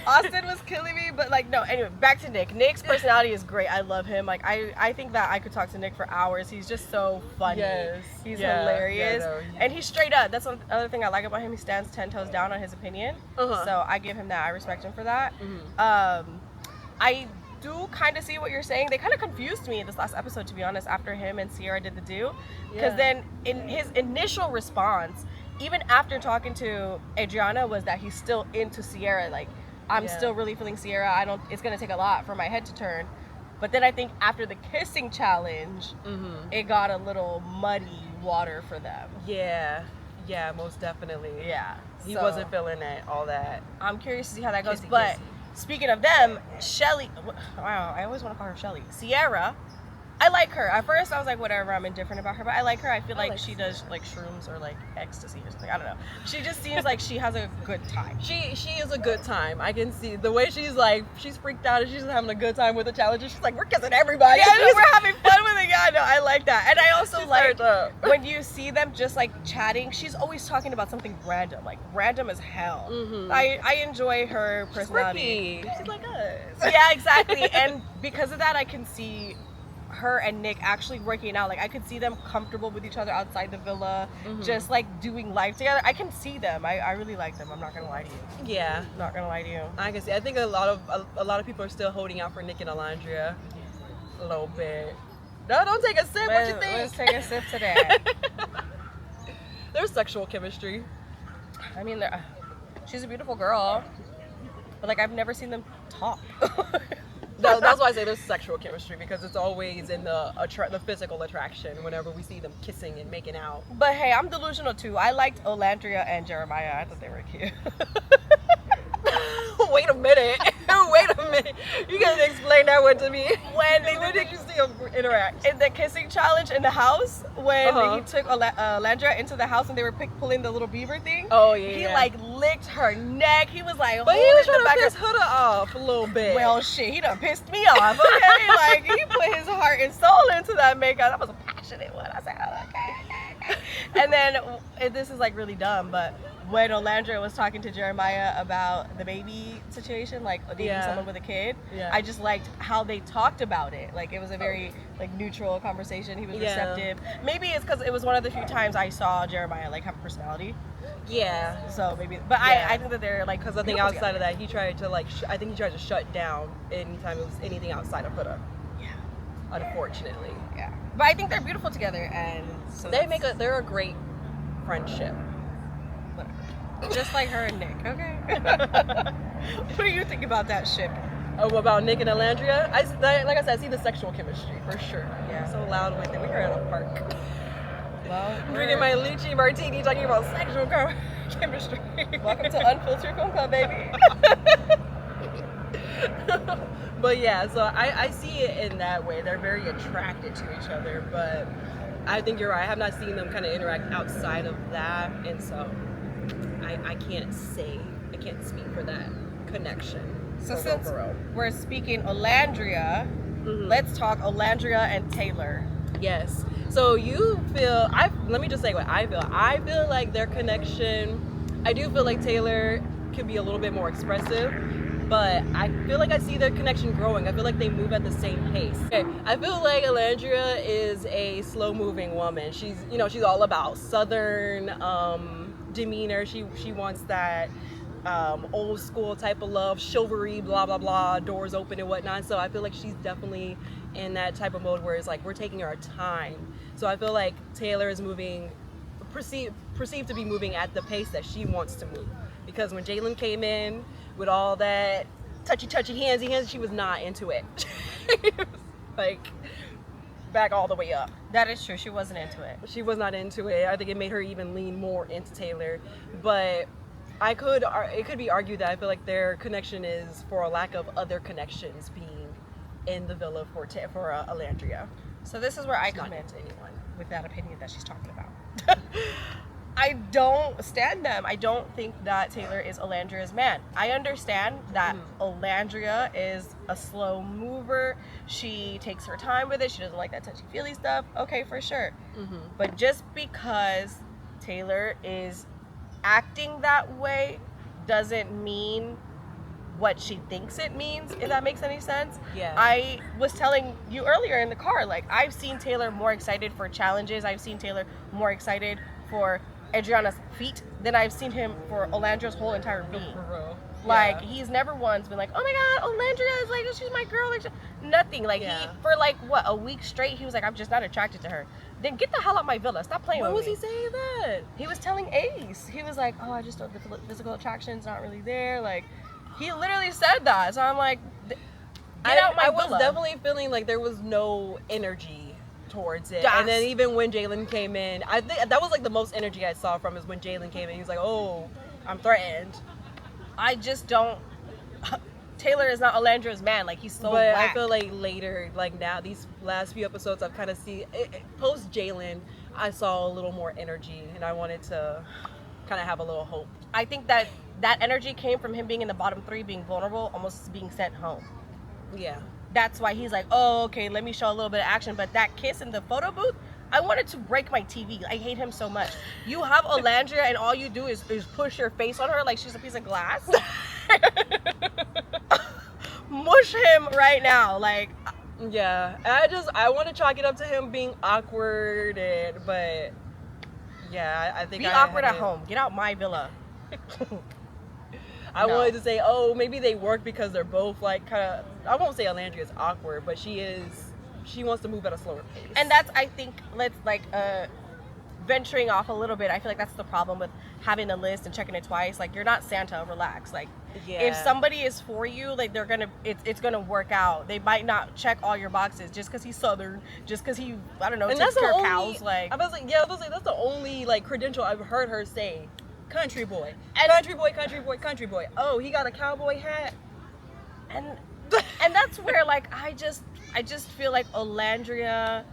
[SPEAKER 2] Austin was killing me, but like, no, anyway, back to Nick. Nick's personality is great. I love him. Like, I think that I could talk to Nick for hours. He's just so funny.
[SPEAKER 1] Yes.
[SPEAKER 2] He's hilarious.
[SPEAKER 1] Yeah, no,
[SPEAKER 2] and he's straight up. That's another thing I like about him. He stands 10 toes down on his opinion. So I give him that. I respect him for that. I do kind of see what you're saying. They kind of confused me in this last episode, to be honest, after him and Sierra did the do. Because then in his initial response, even after talking to Adriana, was that he's still into Sierra. Like, I'm still really feeling Sierra. It's going to take a lot for my head to turn. But then I think after the kissing challenge, it got a little muddy water for them.
[SPEAKER 1] Yeah, most definitely.
[SPEAKER 2] Yeah.
[SPEAKER 1] He wasn't feeling all that.
[SPEAKER 2] I'm curious to see how that goes. But speaking of them, Shelly, wow, I always want to call her Shelly. Sierra, I like her. At first I was like, whatever, I'm indifferent about her, but I like her. I feel like she does like shrooms or like ecstasy or something. I don't know. She just seems like she has a good time.
[SPEAKER 1] She is a good time. I can see the way she's freaked out and she's having a good time with the challenges. She's like, we're kissing everybody.
[SPEAKER 2] Yeah, we're having fun with it. Yeah, no, I like that. And I also like when you see them just like chatting, she's always talking about something random, like random as hell. I enjoy her personality.
[SPEAKER 1] She's like us.
[SPEAKER 2] Yeah, exactly. And because of that, I can see her and Nick actually working out. Like, I could see them comfortable with each other outside the villa, just like doing life together. I can see them. I really like them. I'm not gonna lie to you.
[SPEAKER 1] Yeah,
[SPEAKER 2] not gonna lie to you.
[SPEAKER 1] I can see. I think a lot of people are still holding out for Nick and Alondria a little bit. No, don't take a sip. What you think?
[SPEAKER 2] Let's take a sip today.
[SPEAKER 1] There's sexual chemistry.
[SPEAKER 2] I mean, she's a beautiful girl, but like, I've never seen them talk.
[SPEAKER 1] That's why I say there's sexual chemistry, because it's always in the physical attraction whenever we see them kissing and making out.
[SPEAKER 2] But hey, I'm delusional too. I liked Olandria and Jeremiah. I thought they were cute.
[SPEAKER 1] Wait a minute. You gotta explain that one to me.
[SPEAKER 2] When
[SPEAKER 1] did you see them interact?
[SPEAKER 2] In the kissing challenge in the house, when he took Olandria into the house and they were pulling the little beaver thing.
[SPEAKER 1] Oh yeah.
[SPEAKER 2] He like licked her neck. He was like,
[SPEAKER 1] but he was trying to piss Huda off a little bit.
[SPEAKER 2] Well, shit, he done pissed me off. Okay, like he put his heart and soul into that makeup. That was a passionate one. I said, oh, okay. And then this is like really dumb, but when Olandria was talking to Jeremiah about the baby situation, like dating someone with a kid, I just liked how they talked about it. Like, it was a very like neutral conversation. He was receptive. Maybe it's because it was one of the few times I saw Jeremiah like have a personality.
[SPEAKER 1] Yeah.
[SPEAKER 2] So maybe, but I think that they're like,
[SPEAKER 1] because I think outside of that, he tried to like, I think he tried to shut down anytime it was anything outside of Huda.
[SPEAKER 2] Yeah.
[SPEAKER 1] Unfortunately.
[SPEAKER 2] Yeah. But I think they're beautiful together, and so
[SPEAKER 1] they're a great friendship.
[SPEAKER 2] Just like her and Nick, okay? What do you think about that ship?
[SPEAKER 1] Oh, about Nick and Alandria? Like I said, I see the sexual chemistry, for sure.
[SPEAKER 2] Yeah.
[SPEAKER 1] So loud with it. We were at a park.
[SPEAKER 2] Well,
[SPEAKER 1] drinking my lychee martini, talking about sexual chemistry.
[SPEAKER 2] Welcome to Unfiltered Film Club, baby.
[SPEAKER 1] But yeah, so I see it in that way. They're very attracted to each other, but I think you're right. I have not seen them kind of interact outside of that, and so I can't speak for that connection.
[SPEAKER 2] So since we're speaking Olandria, let's talk Olandria and Taylor.
[SPEAKER 1] Yes. So you feel, let me just say what I feel. I feel like their connection, I do feel like Taylor can be a little bit more expressive, but I feel like I see their connection growing. I feel like they move at the same pace. Okay, I feel like Alandria is a slow moving woman. She's, you know, she's all about Southern demeanor. She wants that old school type of love, chivalry, blah blah blah, doors open and whatnot. So I feel like she's definitely in that type of mode where it's like we're taking our time. So I feel like Taylor is perceived to be moving at the pace that she wants to move. Because when Jalen came in with all that touchy handsy, she was not into it. Like back all the way up.
[SPEAKER 2] That is true. She wasn't into it.
[SPEAKER 1] She was not into it. I think it made her even lean more into Taylor. But it could be argued that I feel like their connection is for a lack of other connections being in the villa for Alandria.
[SPEAKER 2] So this is where I
[SPEAKER 1] She's
[SPEAKER 2] come
[SPEAKER 1] not
[SPEAKER 2] in
[SPEAKER 1] into anyone.
[SPEAKER 2] with that opinion that she's talking about. I don't stand them. I don't think that Taylor is Alandria's man. I understand that Alandria is a slow mover. She takes her time with it. She doesn't like that touchy-feely stuff. Okay, for sure. But just because Taylor is acting that way doesn't mean what she thinks it means, if that makes any sense.
[SPEAKER 1] Yeah.
[SPEAKER 2] I was telling you earlier in the car, like, I've seen Taylor more excited for challenges. I've seen Taylor more excited for Adriana's feet than I've seen him for Alandria's whole entire being.
[SPEAKER 1] For real.
[SPEAKER 2] Like,
[SPEAKER 1] Yeah.
[SPEAKER 2] he's never once been like, oh my god, Alandria is like, she's my girl. Like, nothing. Like,
[SPEAKER 1] Yeah.
[SPEAKER 2] he, for like, what, a week straight, he was like, I'm just not attracted to her. Then get the hell out my villa. Stop playing
[SPEAKER 1] When
[SPEAKER 2] with
[SPEAKER 1] was
[SPEAKER 2] me.
[SPEAKER 1] he saying that?
[SPEAKER 2] He was telling Ace. He was like, oh, I just don't, the physical attraction's not really there. Like, he literally said that. So I'm like, get out my
[SPEAKER 1] I
[SPEAKER 2] villa.
[SPEAKER 1] was definitely feeling like there was no energy towards it.
[SPEAKER 2] Yes.
[SPEAKER 1] And then even when Jalen came in, I think that was like the most energy I saw from is when Jalen came in. He was like, oh, I'm threatened.
[SPEAKER 2] I just don't. Taylor is not Alandria's man. Like, he's so
[SPEAKER 1] But
[SPEAKER 2] whack.
[SPEAKER 1] I feel like later, like now, these last few episodes, I've kind of seen, post Jalen, I saw a little more energy and I wanted to kind of have a little hope.
[SPEAKER 2] I think that that energy came from him being in the bottom three, being vulnerable, almost being sent home.
[SPEAKER 1] Yeah.
[SPEAKER 2] That's why he's like, oh, okay, let me show a little bit of action. But that kiss in the photo booth, I wanted to break my TV. I hate him so much. You have Alandria and all you do is push your face on her like she's a piece of glass. Mush him right now. Like,
[SPEAKER 1] Yeah. I want to chalk it up to him being awkward, but yeah, I think
[SPEAKER 2] be
[SPEAKER 1] I
[SPEAKER 2] awkward
[SPEAKER 1] had
[SPEAKER 2] at
[SPEAKER 1] it.
[SPEAKER 2] home. Get out my villa.
[SPEAKER 1] I
[SPEAKER 2] No.
[SPEAKER 1] wanted to say, oh, maybe they work because they're both like kind of, I won't say Alandria is awkward, but she wants to move at a slower pace.
[SPEAKER 2] And that's, I think, venturing off a little bit. I feel like that's the problem with having a list and checking it twice. Like, you're not Santa, relax. Like,
[SPEAKER 1] Yeah.
[SPEAKER 2] if somebody is for you, like, it's gonna work out. They might not check all your boxes just because he's Southern, just because he, I don't know,
[SPEAKER 1] And
[SPEAKER 2] takes
[SPEAKER 1] that's the
[SPEAKER 2] care of
[SPEAKER 1] only,
[SPEAKER 2] cows. Like,
[SPEAKER 1] I was like, that's the only like credential I've heard her say. Country boy.
[SPEAKER 2] And-
[SPEAKER 1] Country boy. Oh, he got a cowboy hat.
[SPEAKER 2] and that's where, like, I just feel like Alandria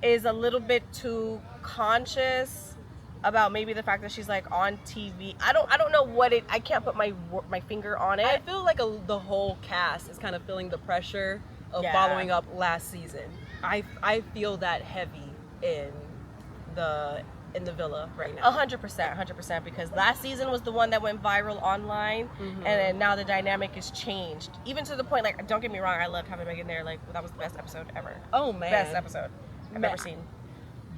[SPEAKER 2] is a little bit too conscious about maybe the fact that she's like on TV. I don't know what it. I can't put my finger on it.
[SPEAKER 1] I feel like the whole cast is kind of feeling the pressure of
[SPEAKER 2] Yeah.
[SPEAKER 1] following up last season. I feel that heavy in the villa right now.
[SPEAKER 2] 100%, because last season was the one that went viral online, and then now the dynamic is changed. Even to the point, like, don't get me wrong, I loved having Megan there. Like, that was the best episode ever.
[SPEAKER 1] Oh man,
[SPEAKER 2] Best episode I've
[SPEAKER 1] Man.
[SPEAKER 2] ever seen.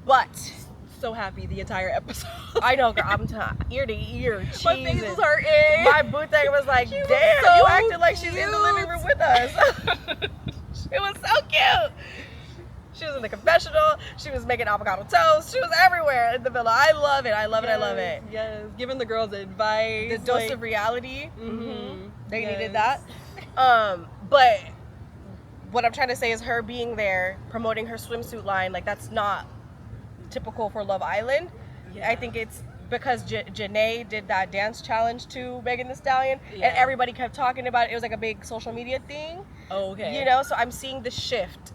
[SPEAKER 2] But
[SPEAKER 1] so happy the entire episode.
[SPEAKER 2] I know, girl, I'm ear to ear.
[SPEAKER 1] My face
[SPEAKER 2] cheesing.
[SPEAKER 1] is hurting.
[SPEAKER 2] My boo thing was like,
[SPEAKER 1] She was
[SPEAKER 2] damn,
[SPEAKER 1] so
[SPEAKER 2] you acted like she's in the
[SPEAKER 1] cute.
[SPEAKER 2] living room with us. It was so cute. She was in the confessional. She was making avocado toast. She was everywhere in the villa. I love it. I love it.
[SPEAKER 1] Yes, giving the girls advice.
[SPEAKER 2] The dose of reality.
[SPEAKER 1] Mhm.
[SPEAKER 2] They
[SPEAKER 1] Yes.
[SPEAKER 2] needed that. But what I'm trying to say is her being there, promoting her swimsuit line, like, that's not typical for Love Island.
[SPEAKER 1] Yeah.
[SPEAKER 2] I think it's because Janae did that dance challenge to Megan Thee Stallion,
[SPEAKER 1] Yeah.
[SPEAKER 2] and everybody kept talking about it. It was like a big social media thing.
[SPEAKER 1] Oh, okay.
[SPEAKER 2] You know, so I'm seeing the shift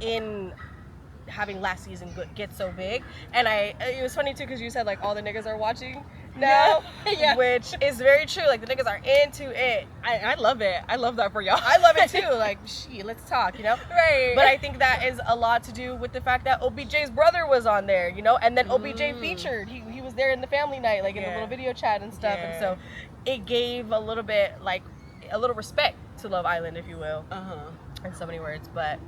[SPEAKER 2] in having last season get so big. And it was funny too, because you said like all the niggas are watching, now,
[SPEAKER 1] Yeah.
[SPEAKER 2] which is very true. Like the niggas are into it.
[SPEAKER 1] I love it. I love that for y'all.
[SPEAKER 2] I love it too. Like, let's talk, you know?
[SPEAKER 1] Right.
[SPEAKER 2] But I think that is a lot to do with the fact that OBJ's brother was on there, you know? And then OBJ featured. He was there in the family night, like in the little video chat and stuff. And so it gave a little bit, like, a little respect to Love Island, if you will. In so many words. But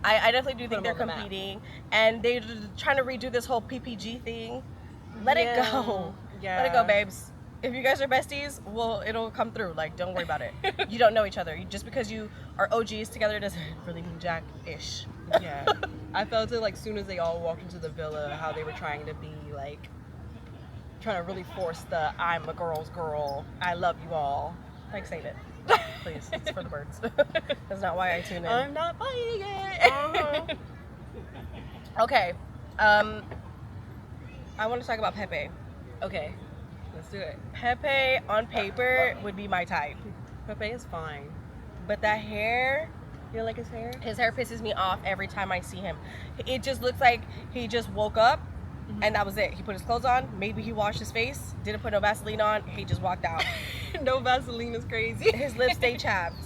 [SPEAKER 2] I definitely do think they're competing. And they're trying to redo this whole PPG thing. Let it go.
[SPEAKER 1] Yeah.
[SPEAKER 2] Let it go, babes. If you guys are besties, well, it'll come through. Like, don't worry about it. You don't know each other. Just because you are OGs together doesn't really mean jack-ish.
[SPEAKER 1] Yeah. I felt it like soon as they all walked into the villa, how they were trying to be like, trying to really force the I'm a girl's girl, I love you all.
[SPEAKER 2] Like, save it. Please. It's for the birds. That's not why I tune in.
[SPEAKER 1] I'm not buying it.
[SPEAKER 2] Okay. I want to talk about Pepe.
[SPEAKER 1] Okay. Let's do it.
[SPEAKER 2] Pepe on paper would be my type.
[SPEAKER 1] Pepe is fine.
[SPEAKER 2] But that hair,
[SPEAKER 1] You don't like his hair?
[SPEAKER 2] his hair pisses me off every time I see him. It just looks like he just woke up and that was it. He put his clothes on, maybe he washed his face, didn't put no Vaseline on, he just walked out.
[SPEAKER 1] No Vaseline is crazy.
[SPEAKER 2] His lips stay chapped.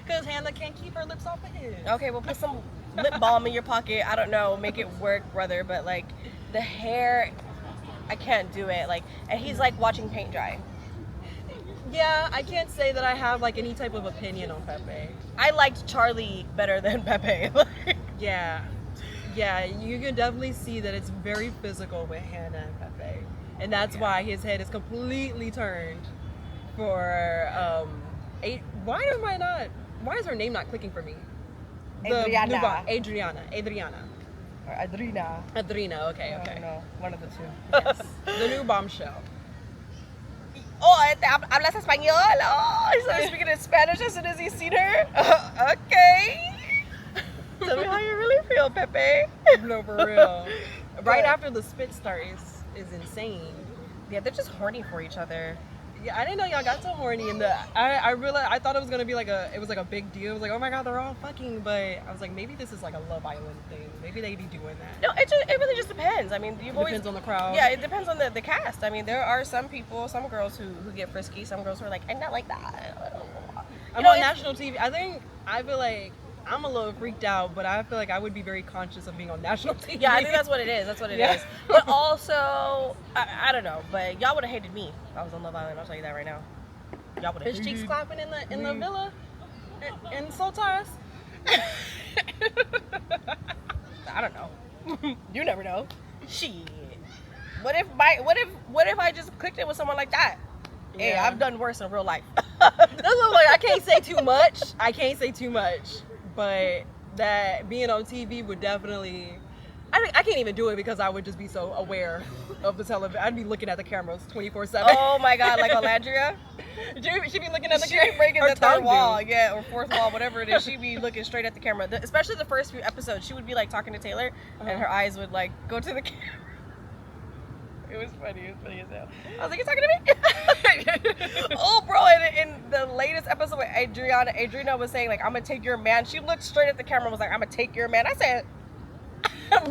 [SPEAKER 1] Because Hannah can't keep her lips off of his.
[SPEAKER 2] Okay, well put some lip balm in your pocket. I don't know, make it work, brother. But like the hair, I can't do it. Like, and he's like watching paint dry.
[SPEAKER 1] Yeah, I can't say that I have like any type of opinion on Pepe.
[SPEAKER 2] I liked Charlie better than Pepe.
[SPEAKER 1] Yeah. Yeah, you can definitely see that it's very physical with Hannah and Pepe. And that's why his head is completely turned for why is her name not clicking for me?
[SPEAKER 2] Adriana.
[SPEAKER 1] Adriana.
[SPEAKER 2] Or Adrina.
[SPEAKER 1] Adrina, okay.
[SPEAKER 2] I don't know. One of the two.
[SPEAKER 1] Yes. The new bombshell.
[SPEAKER 2] Oh, hablas español? Oh, he started speaking in Spanish as soon as he seen her. Okay. Tell me how you really feel, Pepe.
[SPEAKER 1] No, for real. Right after the spit start is insane.
[SPEAKER 2] Yeah, they're just horny for each other.
[SPEAKER 1] Yeah, I didn't know y'all got so horny in the. I thought it was gonna be like a big deal. It was like, oh my god, they're all fucking. But I was like, maybe this is like a Love Island thing. Maybe they be doing that.
[SPEAKER 2] No, it really just depends. I mean,
[SPEAKER 1] It depends on the crowd.
[SPEAKER 2] Yeah, it depends on the cast. I mean, there are some girls who get frisky. Some girls who are like, I'm not like that.
[SPEAKER 1] I'm on national TV. I feel like I'm a little freaked out, but I feel like I would be very conscious of being on national TV.
[SPEAKER 2] Yeah, I think that's what it is. That's what it is. But also, I don't know. But y'all would have hated me if I was on Love Island. I'll tell you that right now. Y'all would have
[SPEAKER 1] His
[SPEAKER 2] hated
[SPEAKER 1] cheeks
[SPEAKER 2] me.
[SPEAKER 1] clapping in the villa in Soltas.
[SPEAKER 2] I don't know. You never know. Shit. What if I just clicked it with someone like that? Hey,
[SPEAKER 1] Yeah.
[SPEAKER 2] I've done worse in real life.
[SPEAKER 1] That's what, like, I can't say too much. But that being on TV would definitely. I can't even do it because I would just be so aware of the television. I'd be looking at the cameras 24/7.
[SPEAKER 2] Oh my god, like Alandria?
[SPEAKER 1] She'd be looking at the
[SPEAKER 2] She'd
[SPEAKER 1] camera.
[SPEAKER 2] be breaking
[SPEAKER 1] Her
[SPEAKER 2] the third
[SPEAKER 1] tongue
[SPEAKER 2] wall,
[SPEAKER 1] do.
[SPEAKER 2] yeah, or fourth wall, whatever it is. She'd be looking straight at the camera. Especially the first few episodes, she would be like talking to Taylor, and her eyes would like go to the camera. It was funny as hell. I was like, "You talking to me?" Oh, bro! In the latest episode with Adriana was saying like, "I'm gonna take your man." She looked straight at the camera and was like, "I'm gonna take your man." I said,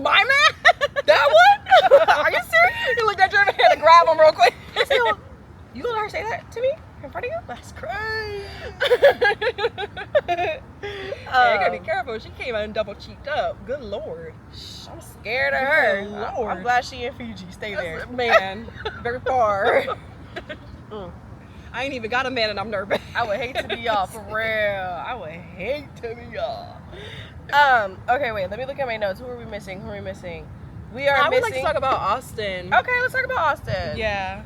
[SPEAKER 1] My man?
[SPEAKER 2] "That one? Are you serious?"
[SPEAKER 1] He looked at you and had to grab him real quick.
[SPEAKER 2] I said, "You gonna let her say that to me in front of you? That's crazy."
[SPEAKER 1] You gotta be careful. She came out and double cheeked up. Good lord.
[SPEAKER 2] I'm scared of her.
[SPEAKER 1] Good Lord.
[SPEAKER 2] I'm glad she in Fiji. Stay there.
[SPEAKER 1] Man, very far. I ain't even got a man and I'm nervous.
[SPEAKER 2] I would hate to be y'all, for real. I would hate to be y'all. Okay, wait. Let me look at my notes. Who are we missing? We are
[SPEAKER 1] I would
[SPEAKER 2] missing.
[SPEAKER 1] like to talk about Austin.
[SPEAKER 2] Okay, let's talk about Austin.
[SPEAKER 1] Yeah.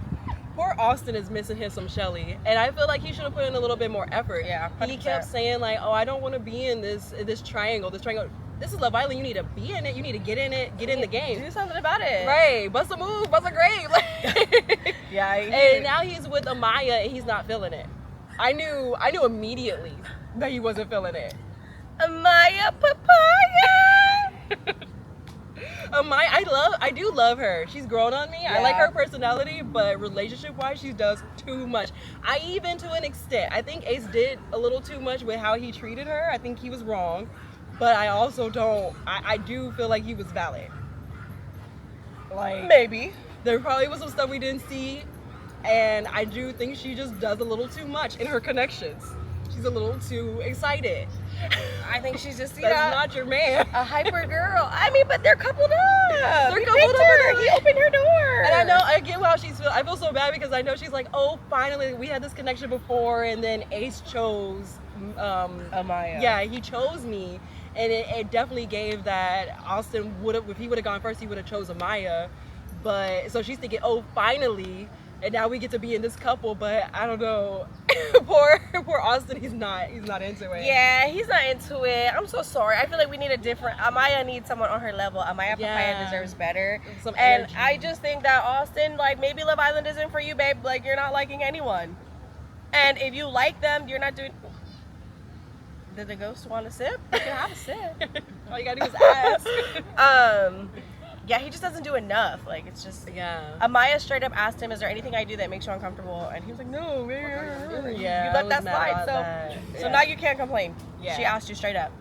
[SPEAKER 1] Poor Austin is missing his some Shelly, and I feel like he should have put in a little bit more effort.
[SPEAKER 2] Yeah,
[SPEAKER 1] He
[SPEAKER 2] 100%.
[SPEAKER 1] kept saying like, "Oh, I don't want to be in this triangle. This triangle. This is Love Island. You need to be in it. You need to get in it. Get in the game.
[SPEAKER 2] Do something about it.
[SPEAKER 1] Right? Bust a move. Bust a grave."
[SPEAKER 2] Yeah.
[SPEAKER 1] And now he's with Amaya, and he's not feeling it. I knew immediately that he wasn't feeling it.
[SPEAKER 2] Amaya Papaya.
[SPEAKER 1] I do love her. She's grown on me. I like
[SPEAKER 2] Yeah.
[SPEAKER 1] her personality, but relationship-wise, she does too much. Even to an extent. I think Ace did a little too much with how he treated her. I think he was wrong, but I also don't. I do feel like he was valid. Like
[SPEAKER 2] Maybe.
[SPEAKER 1] there probably was some stuff we didn't see And I do think she just does a little too much in her connections. She's a little too excited.
[SPEAKER 2] I think she's just,
[SPEAKER 1] That's not your man.
[SPEAKER 2] a hyper girl. I mean, but they're coupled up.
[SPEAKER 1] They're
[SPEAKER 2] We
[SPEAKER 1] coupled
[SPEAKER 2] picked
[SPEAKER 1] up
[SPEAKER 2] her.
[SPEAKER 1] and
[SPEAKER 2] He opened her door.
[SPEAKER 1] And I know, I get how she's feel. I feel so bad because I know she's like, oh, finally, we had this connection before, and then Ace chose
[SPEAKER 2] Amaya.
[SPEAKER 1] Yeah, he chose me, and it definitely gave that Austin would have, if he would have gone first, he would have chose Amaya. But so she's thinking, oh, finally, and now we get to be in this couple. But I don't know, poor Austin, he's not into it.
[SPEAKER 2] Yeah, he's not into it. I'm so sorry. I feel like we need a different. Amaya needs someone on her level. Amaya Papaya deserves better.
[SPEAKER 1] Some
[SPEAKER 2] and
[SPEAKER 1] energy.
[SPEAKER 2] I just think that Austin, like, maybe Love Island isn't for you, babe. Like, you're not liking anyone. And if you like them, you're not doing. Did the ghost want a sip? You can have a sip.
[SPEAKER 1] All you gotta do is ask.
[SPEAKER 2] Yeah, he just doesn't do enough. Like, it's just.
[SPEAKER 1] Yeah.
[SPEAKER 2] Amaya straight up asked him, "Is there anything I do that makes you uncomfortable?" And he was like, "No, man."
[SPEAKER 1] Yeah,
[SPEAKER 2] You
[SPEAKER 1] I
[SPEAKER 2] let
[SPEAKER 1] was
[SPEAKER 2] that
[SPEAKER 1] mad
[SPEAKER 2] slide.
[SPEAKER 1] about
[SPEAKER 2] So,
[SPEAKER 1] that.
[SPEAKER 2] so
[SPEAKER 1] Yeah.
[SPEAKER 2] now you can't complain.
[SPEAKER 1] Yeah.
[SPEAKER 2] She asked you straight up.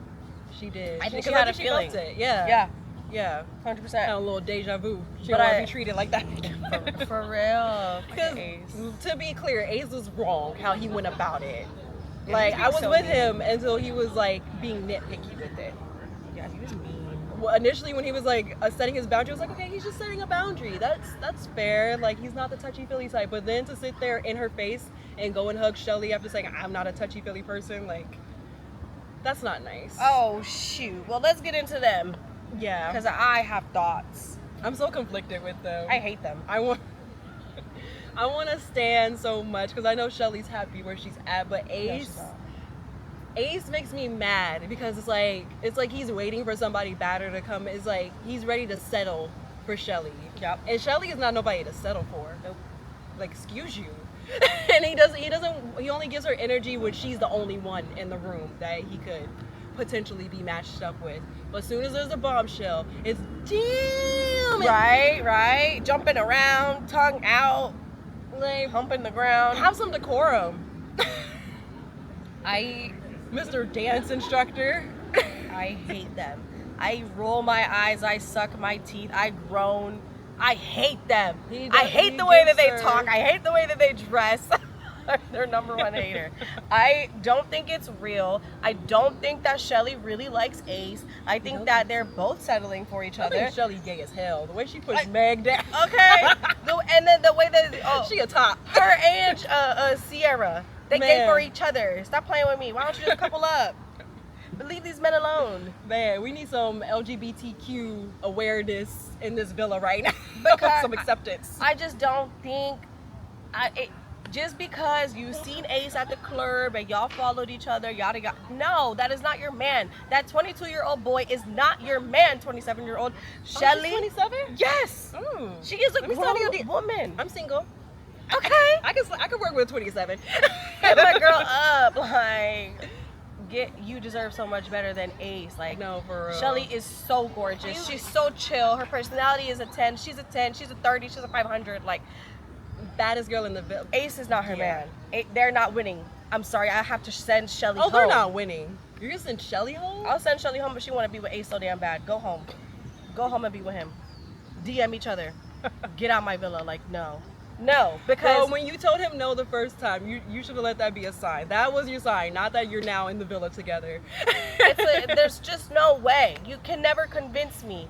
[SPEAKER 1] She did.
[SPEAKER 2] I think she
[SPEAKER 1] Because
[SPEAKER 2] had a feeling.
[SPEAKER 1] felt it. Yeah.
[SPEAKER 2] Yeah,
[SPEAKER 1] Yeah.
[SPEAKER 2] 100%.
[SPEAKER 1] Had a little deja vu. She
[SPEAKER 2] But
[SPEAKER 1] don't want
[SPEAKER 2] I-
[SPEAKER 1] to be treated like that.
[SPEAKER 2] For real.
[SPEAKER 1] Because
[SPEAKER 2] Ace.
[SPEAKER 1] to be clear, Ace was wrong how he went about it.
[SPEAKER 2] Yeah,
[SPEAKER 1] Like,
[SPEAKER 2] he
[SPEAKER 1] I
[SPEAKER 2] was
[SPEAKER 1] was
[SPEAKER 2] so
[SPEAKER 1] with
[SPEAKER 2] mean.
[SPEAKER 1] him until he was like being nitpicky with it.
[SPEAKER 2] Yeah, he was mean.
[SPEAKER 1] Well, initially when he was like setting his boundary, I was like, okay, he's just setting a boundary. That's fair. Like, he's not the touchy-feely type. But then to sit there in her face and go and hug Shelly after saying I'm not a touchy-feely person, like, that's not nice.
[SPEAKER 2] Oh, shoot. Well, let's get into them.
[SPEAKER 1] Yeah.
[SPEAKER 2] Because I have thoughts.
[SPEAKER 1] I'm so conflicted with them.
[SPEAKER 2] I hate them.
[SPEAKER 1] I want to stand so much because I know Shelly's happy where she's at, but
[SPEAKER 2] No,
[SPEAKER 1] Ace,
[SPEAKER 2] she's not.
[SPEAKER 1] Ace makes me mad because it's like he's waiting for somebody better to come. It's like he's ready to settle for Shelly.
[SPEAKER 2] Yep.
[SPEAKER 1] And Shelly is not nobody to settle for.
[SPEAKER 2] Nope.
[SPEAKER 1] Like, excuse you. And he only gives her energy when she's the only one in the room that he could potentially be matched up with. But as soon as there's a bombshell, it's damn.
[SPEAKER 2] Right. Jumping around, tongue out,
[SPEAKER 1] Like,
[SPEAKER 2] humping the ground.
[SPEAKER 1] have some decorum.
[SPEAKER 2] I
[SPEAKER 1] Mr. Dance Instructor.
[SPEAKER 2] hate them. I roll my eyes. I suck my teeth. I groan. I hate them. I hate the way that they talk. I hate the way that they dress. Their number one hater. I don't think it's real. I don't think that Shelly really likes Ace. I think that they're both settling for each
[SPEAKER 1] I
[SPEAKER 2] other.
[SPEAKER 1] think Shelly gay as hell. The way she puts
[SPEAKER 2] Like-
[SPEAKER 1] Meg down.
[SPEAKER 2] Okay. And then the way that
[SPEAKER 1] She a top.
[SPEAKER 2] her and Sierra, they gay
[SPEAKER 1] Man.
[SPEAKER 2] for each other. Stop playing with me. Why don't you just couple up? But leave these men alone.
[SPEAKER 1] Man, we need some LGBTQ awareness in this villa right now.
[SPEAKER 2] Because
[SPEAKER 1] some acceptance.
[SPEAKER 2] I just don't think just because you've seen Ace at the club and y'all followed each other, yada yada. No, that is not your man. That 22-year-old boy is not your man. 27-year-old Shelly.
[SPEAKER 1] 27?
[SPEAKER 2] Yes,
[SPEAKER 1] Mm.
[SPEAKER 2] she is a
[SPEAKER 1] Let me tell you
[SPEAKER 2] grown woman.
[SPEAKER 1] I'm single.
[SPEAKER 2] Okay,
[SPEAKER 1] I can work with a 27.
[SPEAKER 2] get my girl up. Like, you deserve so much better than Ace. Like,
[SPEAKER 1] No, for real.
[SPEAKER 2] Shelly is so gorgeous. She's so chill. Her personality is a 10. She's a 10. She's a 30. She's a 500. Like,
[SPEAKER 1] Baddest girl in the villa.
[SPEAKER 2] Ace is not her
[SPEAKER 1] Yeah.
[SPEAKER 2] man. They're not winning. I'm sorry. I have to send Shelly
[SPEAKER 1] Oh,
[SPEAKER 2] home.
[SPEAKER 1] they're not winning. You're gonna send Shelly home?
[SPEAKER 2] I'll send Shelly home, but she want to be with Ace so damn bad. Go home. Go home and be with him. DM each other. Get out my villa. Like, no. No, because
[SPEAKER 1] Well, when you told him no the first time, you should have let that be a sign. That was your sign, not that you're now in the villa together.
[SPEAKER 2] there's just no way. You can never convince me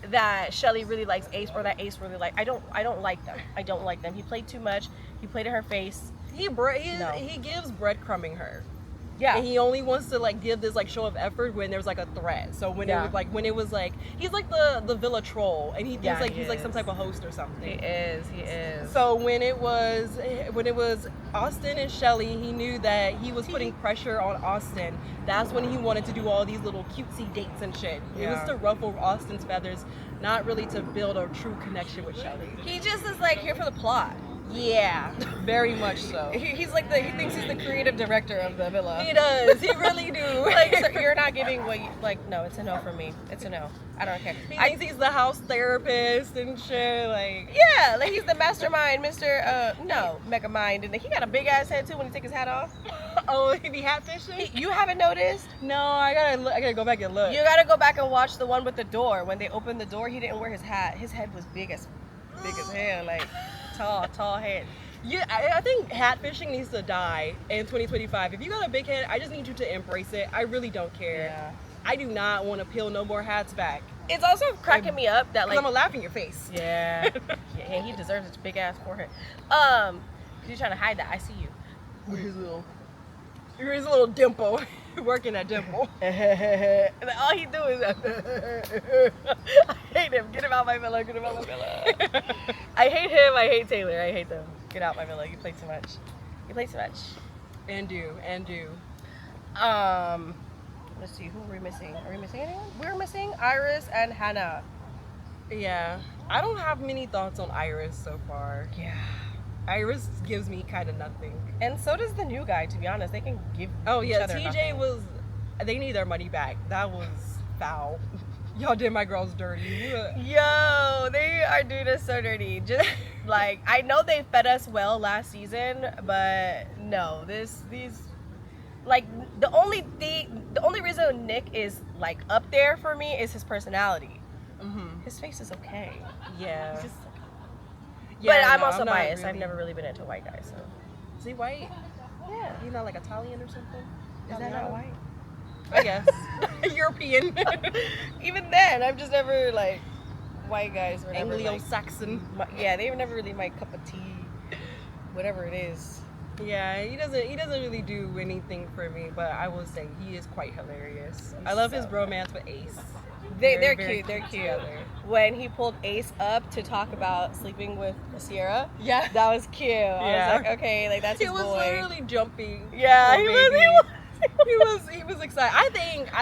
[SPEAKER 2] that Shelly really likes Ace or that Ace really I don't like them. I don't like them. He played too much. He played in her face.
[SPEAKER 1] He gives breadcrumbing her.
[SPEAKER 2] Yeah.
[SPEAKER 1] And he only wants to like give this like show of effort when there's like a threat. So when
[SPEAKER 2] Yeah.
[SPEAKER 1] it was like he's like the villa troll, and he thinks
[SPEAKER 2] Yeah,
[SPEAKER 1] like
[SPEAKER 2] he
[SPEAKER 1] he's like some
[SPEAKER 2] is.
[SPEAKER 1] type of host or something.
[SPEAKER 2] He is.
[SPEAKER 1] So when it was Austin and Shelly, he knew that he was putting pressure on Austin. That's when he wanted to do all these little cutesy dates and shit. It was
[SPEAKER 2] Yeah.
[SPEAKER 1] to ruffle Austin's feathers, not really to build a true connection with Shelly.
[SPEAKER 2] He just is like here for the plot.
[SPEAKER 1] Yeah, very much so.
[SPEAKER 2] He thinks he's the creative director of the villa.
[SPEAKER 1] He does. He really do.
[SPEAKER 2] Like, so you're not giving what you like. No, it's a no for me. It's a no. I don't care.
[SPEAKER 1] He thinks he's the house therapist and shit. Like,
[SPEAKER 2] Yeah, like he's the mastermind, Mr. Mega Mind, and he got a big ass head too when he take his hat off.
[SPEAKER 1] oh, he be hatfishing?
[SPEAKER 2] You haven't noticed?
[SPEAKER 1] No, I gotta go back and look.
[SPEAKER 2] You gotta go back and watch the one with the door. When they opened the door, he didn't wear his hat. His head was big as hell, like tall head.
[SPEAKER 1] Yeah, I think hat fishing needs to die in 2025. If you got a big head, I just need you to embrace it. I really don't care.
[SPEAKER 2] Yeah.
[SPEAKER 1] I do not want to peel no more hats back.
[SPEAKER 2] It's also cracking me up that, like,
[SPEAKER 1] I'm gonna laugh in your face.
[SPEAKER 2] Yeah. Yeah, he deserves his big ass forehead. You're trying to hide that. I see you.
[SPEAKER 1] With his little dimple, working that dimple.
[SPEAKER 2] And all he do is I hate him. Get him out my villa. Get him out my villa. I hate him. I hate Taylor. I hate them. Get out my villa. You play too much. You play too much.
[SPEAKER 1] And do.
[SPEAKER 2] Let's see. Who are we missing? Are we missing anyone? We're missing Iris and Hannah.
[SPEAKER 1] Yeah, I don't have many thoughts on Iris so far.
[SPEAKER 2] Yeah.
[SPEAKER 1] Iris gives me kind of nothing.
[SPEAKER 2] And so does the new guy, to be honest. They can give each other
[SPEAKER 1] TJ
[SPEAKER 2] nothing.
[SPEAKER 1] they need their money back. That was foul. Y'all did my girls dirty.
[SPEAKER 2] Yo, they are doing us so dirty. Just like, I know they fed us well last season, but no, these like the only reason Nick is like up there for me is his personality.
[SPEAKER 1] Mm-hmm.
[SPEAKER 2] His face is okay.
[SPEAKER 1] Yeah.
[SPEAKER 2] He's just,
[SPEAKER 1] Yeah,
[SPEAKER 2] but I'm
[SPEAKER 1] no,
[SPEAKER 2] also
[SPEAKER 1] I'm not
[SPEAKER 2] biased.
[SPEAKER 1] really-
[SPEAKER 2] I've never really been into white guys, so
[SPEAKER 1] Is he white?
[SPEAKER 2] yeah.
[SPEAKER 1] He's not like Italian or something?
[SPEAKER 2] Is that not white?
[SPEAKER 1] I guess. European.
[SPEAKER 2] Even then, I've just never like white guys were never like,
[SPEAKER 1] Anglo-Saxon.
[SPEAKER 2] yeah, they were never really my cup of tea. Whatever it is.
[SPEAKER 1] Yeah, he doesn't really do anything for me, but I will say he is quite hilarious. I love his
[SPEAKER 2] So
[SPEAKER 1] bromance with Ace.
[SPEAKER 2] They're
[SPEAKER 1] very
[SPEAKER 2] cute. They're cute.
[SPEAKER 1] together.
[SPEAKER 2] When he pulled Ace up to talk about sleeping with Sierra,
[SPEAKER 1] Yeah.
[SPEAKER 2] that was cute.
[SPEAKER 1] Yeah.
[SPEAKER 2] I was like, okay, like that's
[SPEAKER 1] He
[SPEAKER 2] his
[SPEAKER 1] was
[SPEAKER 2] boy.
[SPEAKER 1] literally jumping.
[SPEAKER 2] Yeah,
[SPEAKER 1] Poor
[SPEAKER 2] he was.
[SPEAKER 1] baby. He was excited. I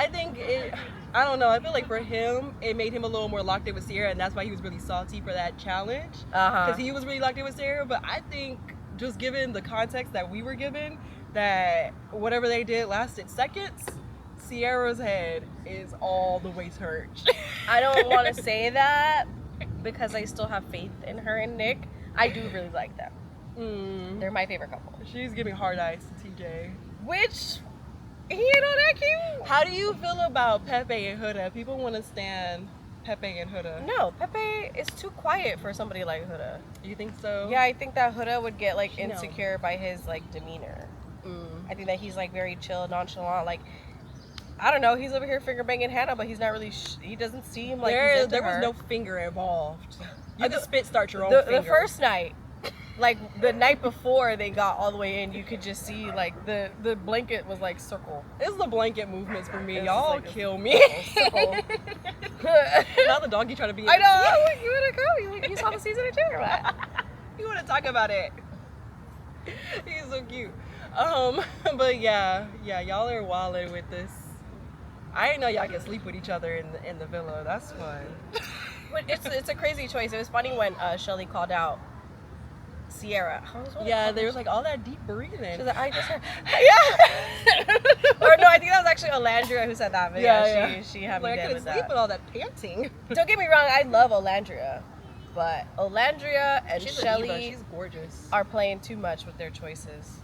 [SPEAKER 1] think it, I don't know. I feel like for him, it made him a little more locked in with Sierra, and that's why he was really salty for that challenge.
[SPEAKER 2] Uh-huh.
[SPEAKER 1] Because he was really locked in with Sierra. But I think just given the context that we were given, that whatever they did lasted seconds, Sierra's head is all the way turned.
[SPEAKER 2] I don't want to say that because I still have faith in her and Nick. I do really like them. They're my favorite couple.
[SPEAKER 1] She's giving hard eyes to TJ.
[SPEAKER 2] Which, he ain't all that cute.
[SPEAKER 1] How do you feel about Pepe and Huda? People want to stand Pepe and Huda.
[SPEAKER 2] No, Pepe is too quiet for somebody like Huda.
[SPEAKER 1] You think so?
[SPEAKER 2] Yeah, I think that Huda would get like
[SPEAKER 1] You know.
[SPEAKER 2] insecure by his like demeanor.
[SPEAKER 1] Mm.
[SPEAKER 2] I think that he's like very chill, nonchalant. Like, I don't know, he's over here finger banging Hannah, but he's not really. He doesn't seem like he's into
[SPEAKER 1] There was
[SPEAKER 2] her.
[SPEAKER 1] no finger involved. You
[SPEAKER 2] The-
[SPEAKER 1] can spit start your own
[SPEAKER 2] the
[SPEAKER 1] finger.
[SPEAKER 2] first night, like the night before they got all the way in, you could just see like the blanket was like circle.
[SPEAKER 1] It's the blanket movements for me.
[SPEAKER 2] It's
[SPEAKER 1] Y'all
[SPEAKER 2] like a
[SPEAKER 1] kill me.
[SPEAKER 2] circle.
[SPEAKER 1] Now the doggy trying to be.
[SPEAKER 2] I know. You wanna go? You saw the season of or what?
[SPEAKER 1] You want to talk about it? He's so cute. But yeah, y'all are wilding with this. I didn't know y'all can sleep with each other in the villa. That's fun.
[SPEAKER 2] But it's a crazy choice. It was funny when Shelly called out Sierra.
[SPEAKER 1] Yeah, there was like all that deep breathing.
[SPEAKER 2] She's like, I just heard. Yeah. Or no, I think that was actually Olandria who said that. But yeah, she had me
[SPEAKER 1] like I
[SPEAKER 2] dead
[SPEAKER 1] couldn't
[SPEAKER 2] with
[SPEAKER 1] sleep
[SPEAKER 2] that.
[SPEAKER 1] with all that panting.
[SPEAKER 2] Don't get me wrong, I love Olandria, but Olandria and
[SPEAKER 1] She's a diva.
[SPEAKER 2] Shelly
[SPEAKER 1] She's gorgeous.
[SPEAKER 2] are playing too much with their choices.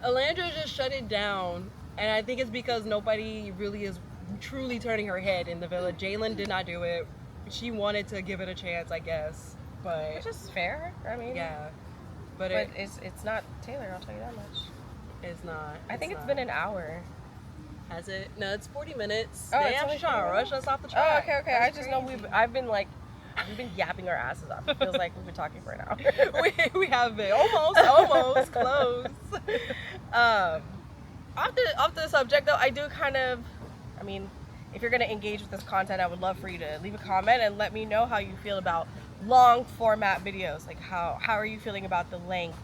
[SPEAKER 1] Alandra just shut it down, and I think it's because nobody really is truly turning her head in the villa. Jalen did not do it. She wanted to give it a chance, I guess, but
[SPEAKER 2] Which is fair. I mean,
[SPEAKER 1] yeah,
[SPEAKER 2] but it's not Taylor. I'll tell you that much.
[SPEAKER 1] it's not.
[SPEAKER 2] I think it's
[SPEAKER 1] not.
[SPEAKER 2] been an hour.
[SPEAKER 1] Has it? No, it's 40 minutes.
[SPEAKER 2] Oh,
[SPEAKER 1] Damn,
[SPEAKER 2] it's only
[SPEAKER 1] she's trying to
[SPEAKER 2] 40
[SPEAKER 1] rush us off the
[SPEAKER 2] Oh,
[SPEAKER 1] track.
[SPEAKER 2] okay. I
[SPEAKER 1] That's
[SPEAKER 2] just know
[SPEAKER 1] crazy.
[SPEAKER 2] we've been yapping our asses off. It feels like we've been talking for an hour.
[SPEAKER 1] we have been almost close.
[SPEAKER 2] Off the subject though, I do kind of, I mean, if you're gonna engage with this content, I would love for you to leave a comment and let me know how you feel about long format videos. Like how are you feeling about the length?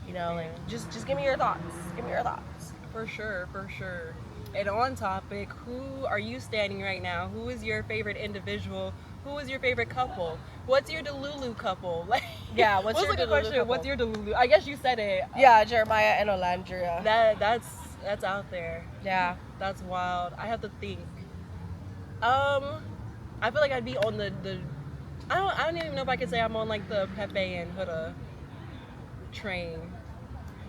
[SPEAKER 2] You know, like just give me your thoughts. Give me your thoughts.
[SPEAKER 1] For sure. And on topic, who are you standing right now? Who is your favorite individual? Who is your favorite couple? What's your Delulu couple? Like,
[SPEAKER 2] Yeah, what's your
[SPEAKER 1] a good
[SPEAKER 2] Delulu
[SPEAKER 1] question?
[SPEAKER 2] couple?
[SPEAKER 1] What's your Delulu? I guess you said it.
[SPEAKER 2] Yeah, Jeremiah and Olandria.
[SPEAKER 1] That's out there.
[SPEAKER 2] Yeah.
[SPEAKER 1] That's wild. I have to think. I feel like I'd be on the I don't even know if I could say I'm on like the Pepe and Huda train.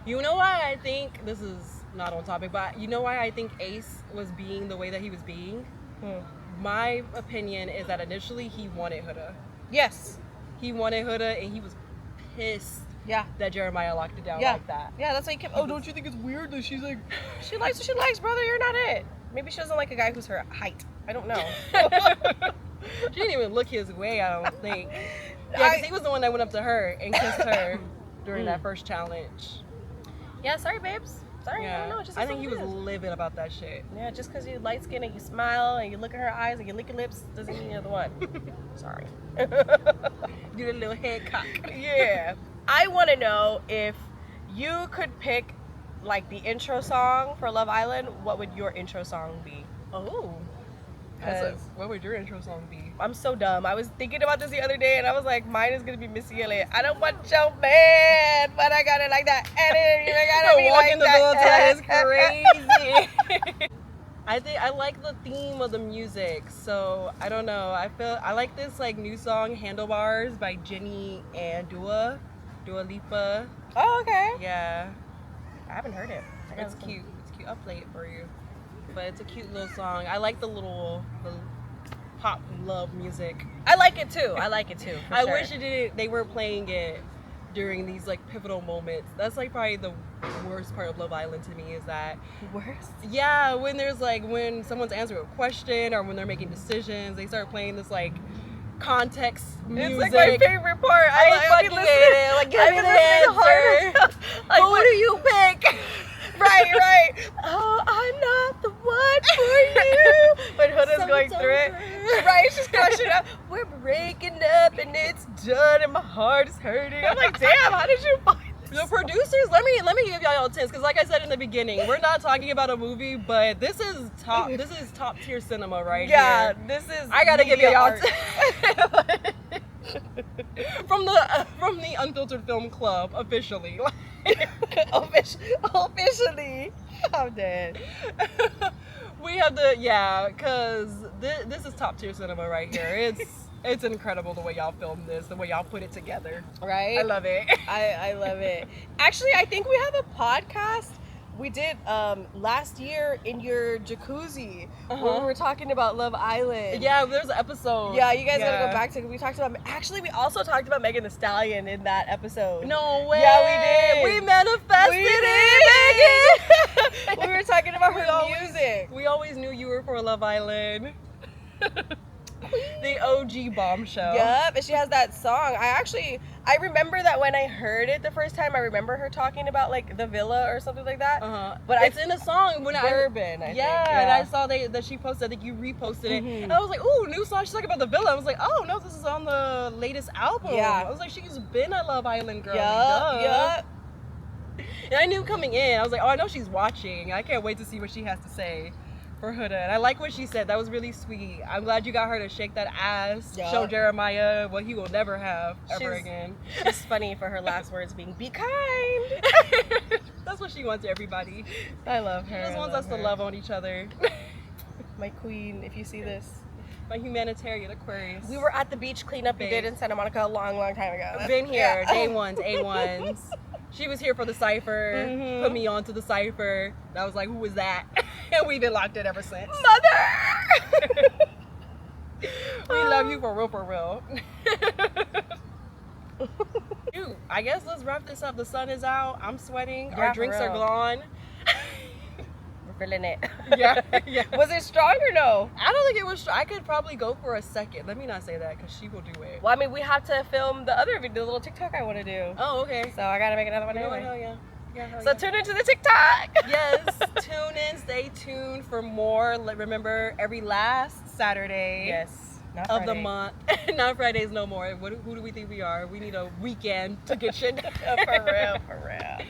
[SPEAKER 1] You know why I think this is not on topic, but you know why I think Ace was being the way that he was being? My opinion is that initially he wanted Huda.
[SPEAKER 2] Yes.
[SPEAKER 1] He wanted Huda and he was pissed
[SPEAKER 2] Yeah.
[SPEAKER 1] that Jeremiah locked it down
[SPEAKER 2] Yeah.
[SPEAKER 1] like that.
[SPEAKER 2] Yeah, that's why he kept. Oh, don't you think it's weird that she's like, she likes what she likes, brother? You're not it. Maybe she doesn't like a guy who's her height. I don't know.
[SPEAKER 1] She didn't even look his way, I don't think. Yeah, because he was the one that went up to her and kissed her during that first challenge.
[SPEAKER 2] Yeah, sorry, babes. Sorry, I don't know.
[SPEAKER 1] I think he was livid about that shit.
[SPEAKER 2] Yeah, just because you're light skinned and you smile and you look at her eyes and you lick your lips doesn't mean you're the one. Sorry.
[SPEAKER 1] Do the little head cock.
[SPEAKER 2] Yeah. I want to know if you could pick like the intro song for Love Island, what would your intro song be?
[SPEAKER 1] Oh. What would your intro song be?
[SPEAKER 2] I'm so dumb. I was thinking about this the other day and I was like, mine is gonna be Missy Elliott. I don't want your man, but I got it like that. And then I gotta be like that.
[SPEAKER 1] Is crazy. I like the theme of the music, so I don't know. I like this like new song Handlebars by Jenny and Dua Lipa.
[SPEAKER 2] Oh, okay.
[SPEAKER 1] Yeah.
[SPEAKER 2] I haven't heard it.
[SPEAKER 1] It's cute. It's cute. I'll play it for you. But it's a cute little song. I like the pop love music.
[SPEAKER 2] I like it too.
[SPEAKER 1] I wish they were playing it during these like pivotal moments. That's like probably the worst part of Love Island to me is that
[SPEAKER 2] worst.
[SPEAKER 1] Yeah, when there's like when someone's answering a question or when they're making decisions, they start playing this like context music.
[SPEAKER 2] It's like my favorite part.
[SPEAKER 1] I fucking hate it. Like give me the answer. Like who do you pick?
[SPEAKER 2] Right. Oh, I'm not the one for you. When Huda's going through it. Right, she's crushing up. We're breaking up and it's done and my heart is hurting. I'm like, damn, how did you find this?
[SPEAKER 1] The producers, let me give y'all tips because like I said in the beginning, we're not talking about a movie, but this is top tier cinema right here.
[SPEAKER 2] Yeah, this is
[SPEAKER 1] I gotta give y'all from the Unfiltered Film Club officially.
[SPEAKER 2] Officially, I'm dead.
[SPEAKER 1] We have because this is top tier cinema right here. It's incredible the way y'all filmed this, the way y'all put it together.
[SPEAKER 2] Right?
[SPEAKER 1] I love it.
[SPEAKER 2] I love it. Actually, I think we have a podcast we did last year in your jacuzzi when we were talking about Love Island.
[SPEAKER 1] Yeah, there's an episode.
[SPEAKER 2] Yeah, you guys gotta go back to it. We talked about, actually, we also talked about Megan Thee Stallion in that episode.
[SPEAKER 1] No way.
[SPEAKER 2] Yeah, we did.
[SPEAKER 1] We manifested it,
[SPEAKER 2] Megan. We were talking about her music.
[SPEAKER 1] We always knew you were for Love Island. The OG bombshell.
[SPEAKER 2] Yep, and she has that song. I remember that when I heard it the first time, I remember her talking about like the villa or something like that.
[SPEAKER 1] But it's in a song when
[SPEAKER 2] Bourbon, I think.
[SPEAKER 1] Yeah, and I saw that she posted, I think you reposted it. And I was like, ooh, new song, she's talking about the villa. I was like, oh no, this is on the latest album.
[SPEAKER 2] Yeah.
[SPEAKER 1] I was like, she's been a Love Island girl.
[SPEAKER 2] Yup.
[SPEAKER 1] And I knew coming in, I was like, oh, I know she's watching. I can't wait to see what she has to say for Huda. And I like what she said. That was really sweet. I'm glad you got her to shake that ass, show Jeremiah what he will never have ever again.
[SPEAKER 2] She's funny for her last words being, be kind.
[SPEAKER 1] That's what she wants everybody.
[SPEAKER 2] I love her.
[SPEAKER 1] She just wants us to love on each other.
[SPEAKER 2] My queen, if you see this.
[SPEAKER 1] My humanitarian Aquarius.
[SPEAKER 2] We were at the beach cleanup you did in Santa Monica a long time ago.
[SPEAKER 1] I've been here, day ones, A1s. She was here for the cypher, put me on to the cypher. I was like, who was that? And we've been locked in ever since.
[SPEAKER 2] Mother!
[SPEAKER 1] We love you for real. Dude, I guess let's wrap this up. The sun is out. I'm sweating. Our drinks are gone.
[SPEAKER 2] We're feeling it.
[SPEAKER 1] Yeah.
[SPEAKER 2] Was it strong or no?
[SPEAKER 1] I don't think it was strong. I could probably go for a second. Let me not say that because she will do it.
[SPEAKER 2] Well, I mean, we have to film the other video, the little TikTok I want to do.
[SPEAKER 1] Oh, okay.
[SPEAKER 2] So I got to make another one anyway.
[SPEAKER 1] Hell yeah.
[SPEAKER 2] So tune into the TikTok.
[SPEAKER 1] Yes, tune in, stay tuned for more. Remember, every last Saturday of the month. Not Fridays no more. Who do we think we are? We need a weekend to get shit done.
[SPEAKER 2] For real.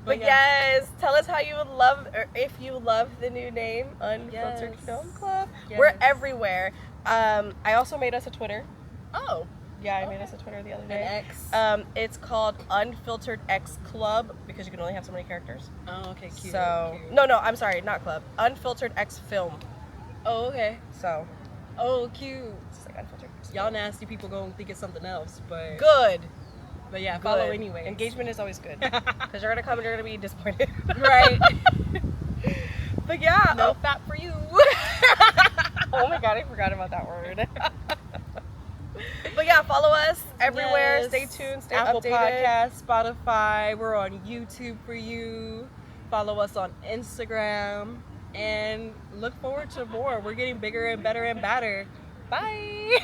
[SPEAKER 2] But yes, tell us how you would love, or if you love the new name, Unfiltered Film Club. Yes. We're everywhere. I also made us a Twitter.
[SPEAKER 1] Oh.
[SPEAKER 2] Yeah, I made us a Twitter the other day.
[SPEAKER 1] An X.
[SPEAKER 2] It's called Unfiltered X Club because you can only have so many characters.
[SPEAKER 1] Oh, okay, cute.
[SPEAKER 2] So
[SPEAKER 1] cute.
[SPEAKER 2] No, I'm sorry, not club. Unfiltered X Film.
[SPEAKER 1] Oh, okay.
[SPEAKER 2] So.
[SPEAKER 1] Oh, cute.
[SPEAKER 2] It's like Unfiltered X
[SPEAKER 1] Y'all nasty people gonna think it's something else, but.
[SPEAKER 2] Good.
[SPEAKER 1] But yeah, follow anyway.
[SPEAKER 2] Engagement is always good because you're gonna come and you're gonna be disappointed.
[SPEAKER 1] Right.
[SPEAKER 2] But yeah.
[SPEAKER 1] No fat for you.
[SPEAKER 2] Oh my god, I forgot about that word. But yeah, follow us everywhere.
[SPEAKER 1] Yes.
[SPEAKER 2] Stay tuned. Stay
[SPEAKER 1] Apple
[SPEAKER 2] updated.
[SPEAKER 1] Podcasts, Spotify. We're on YouTube for you. Follow us on Instagram. And look forward to more. We're getting bigger and better and badder. Bye.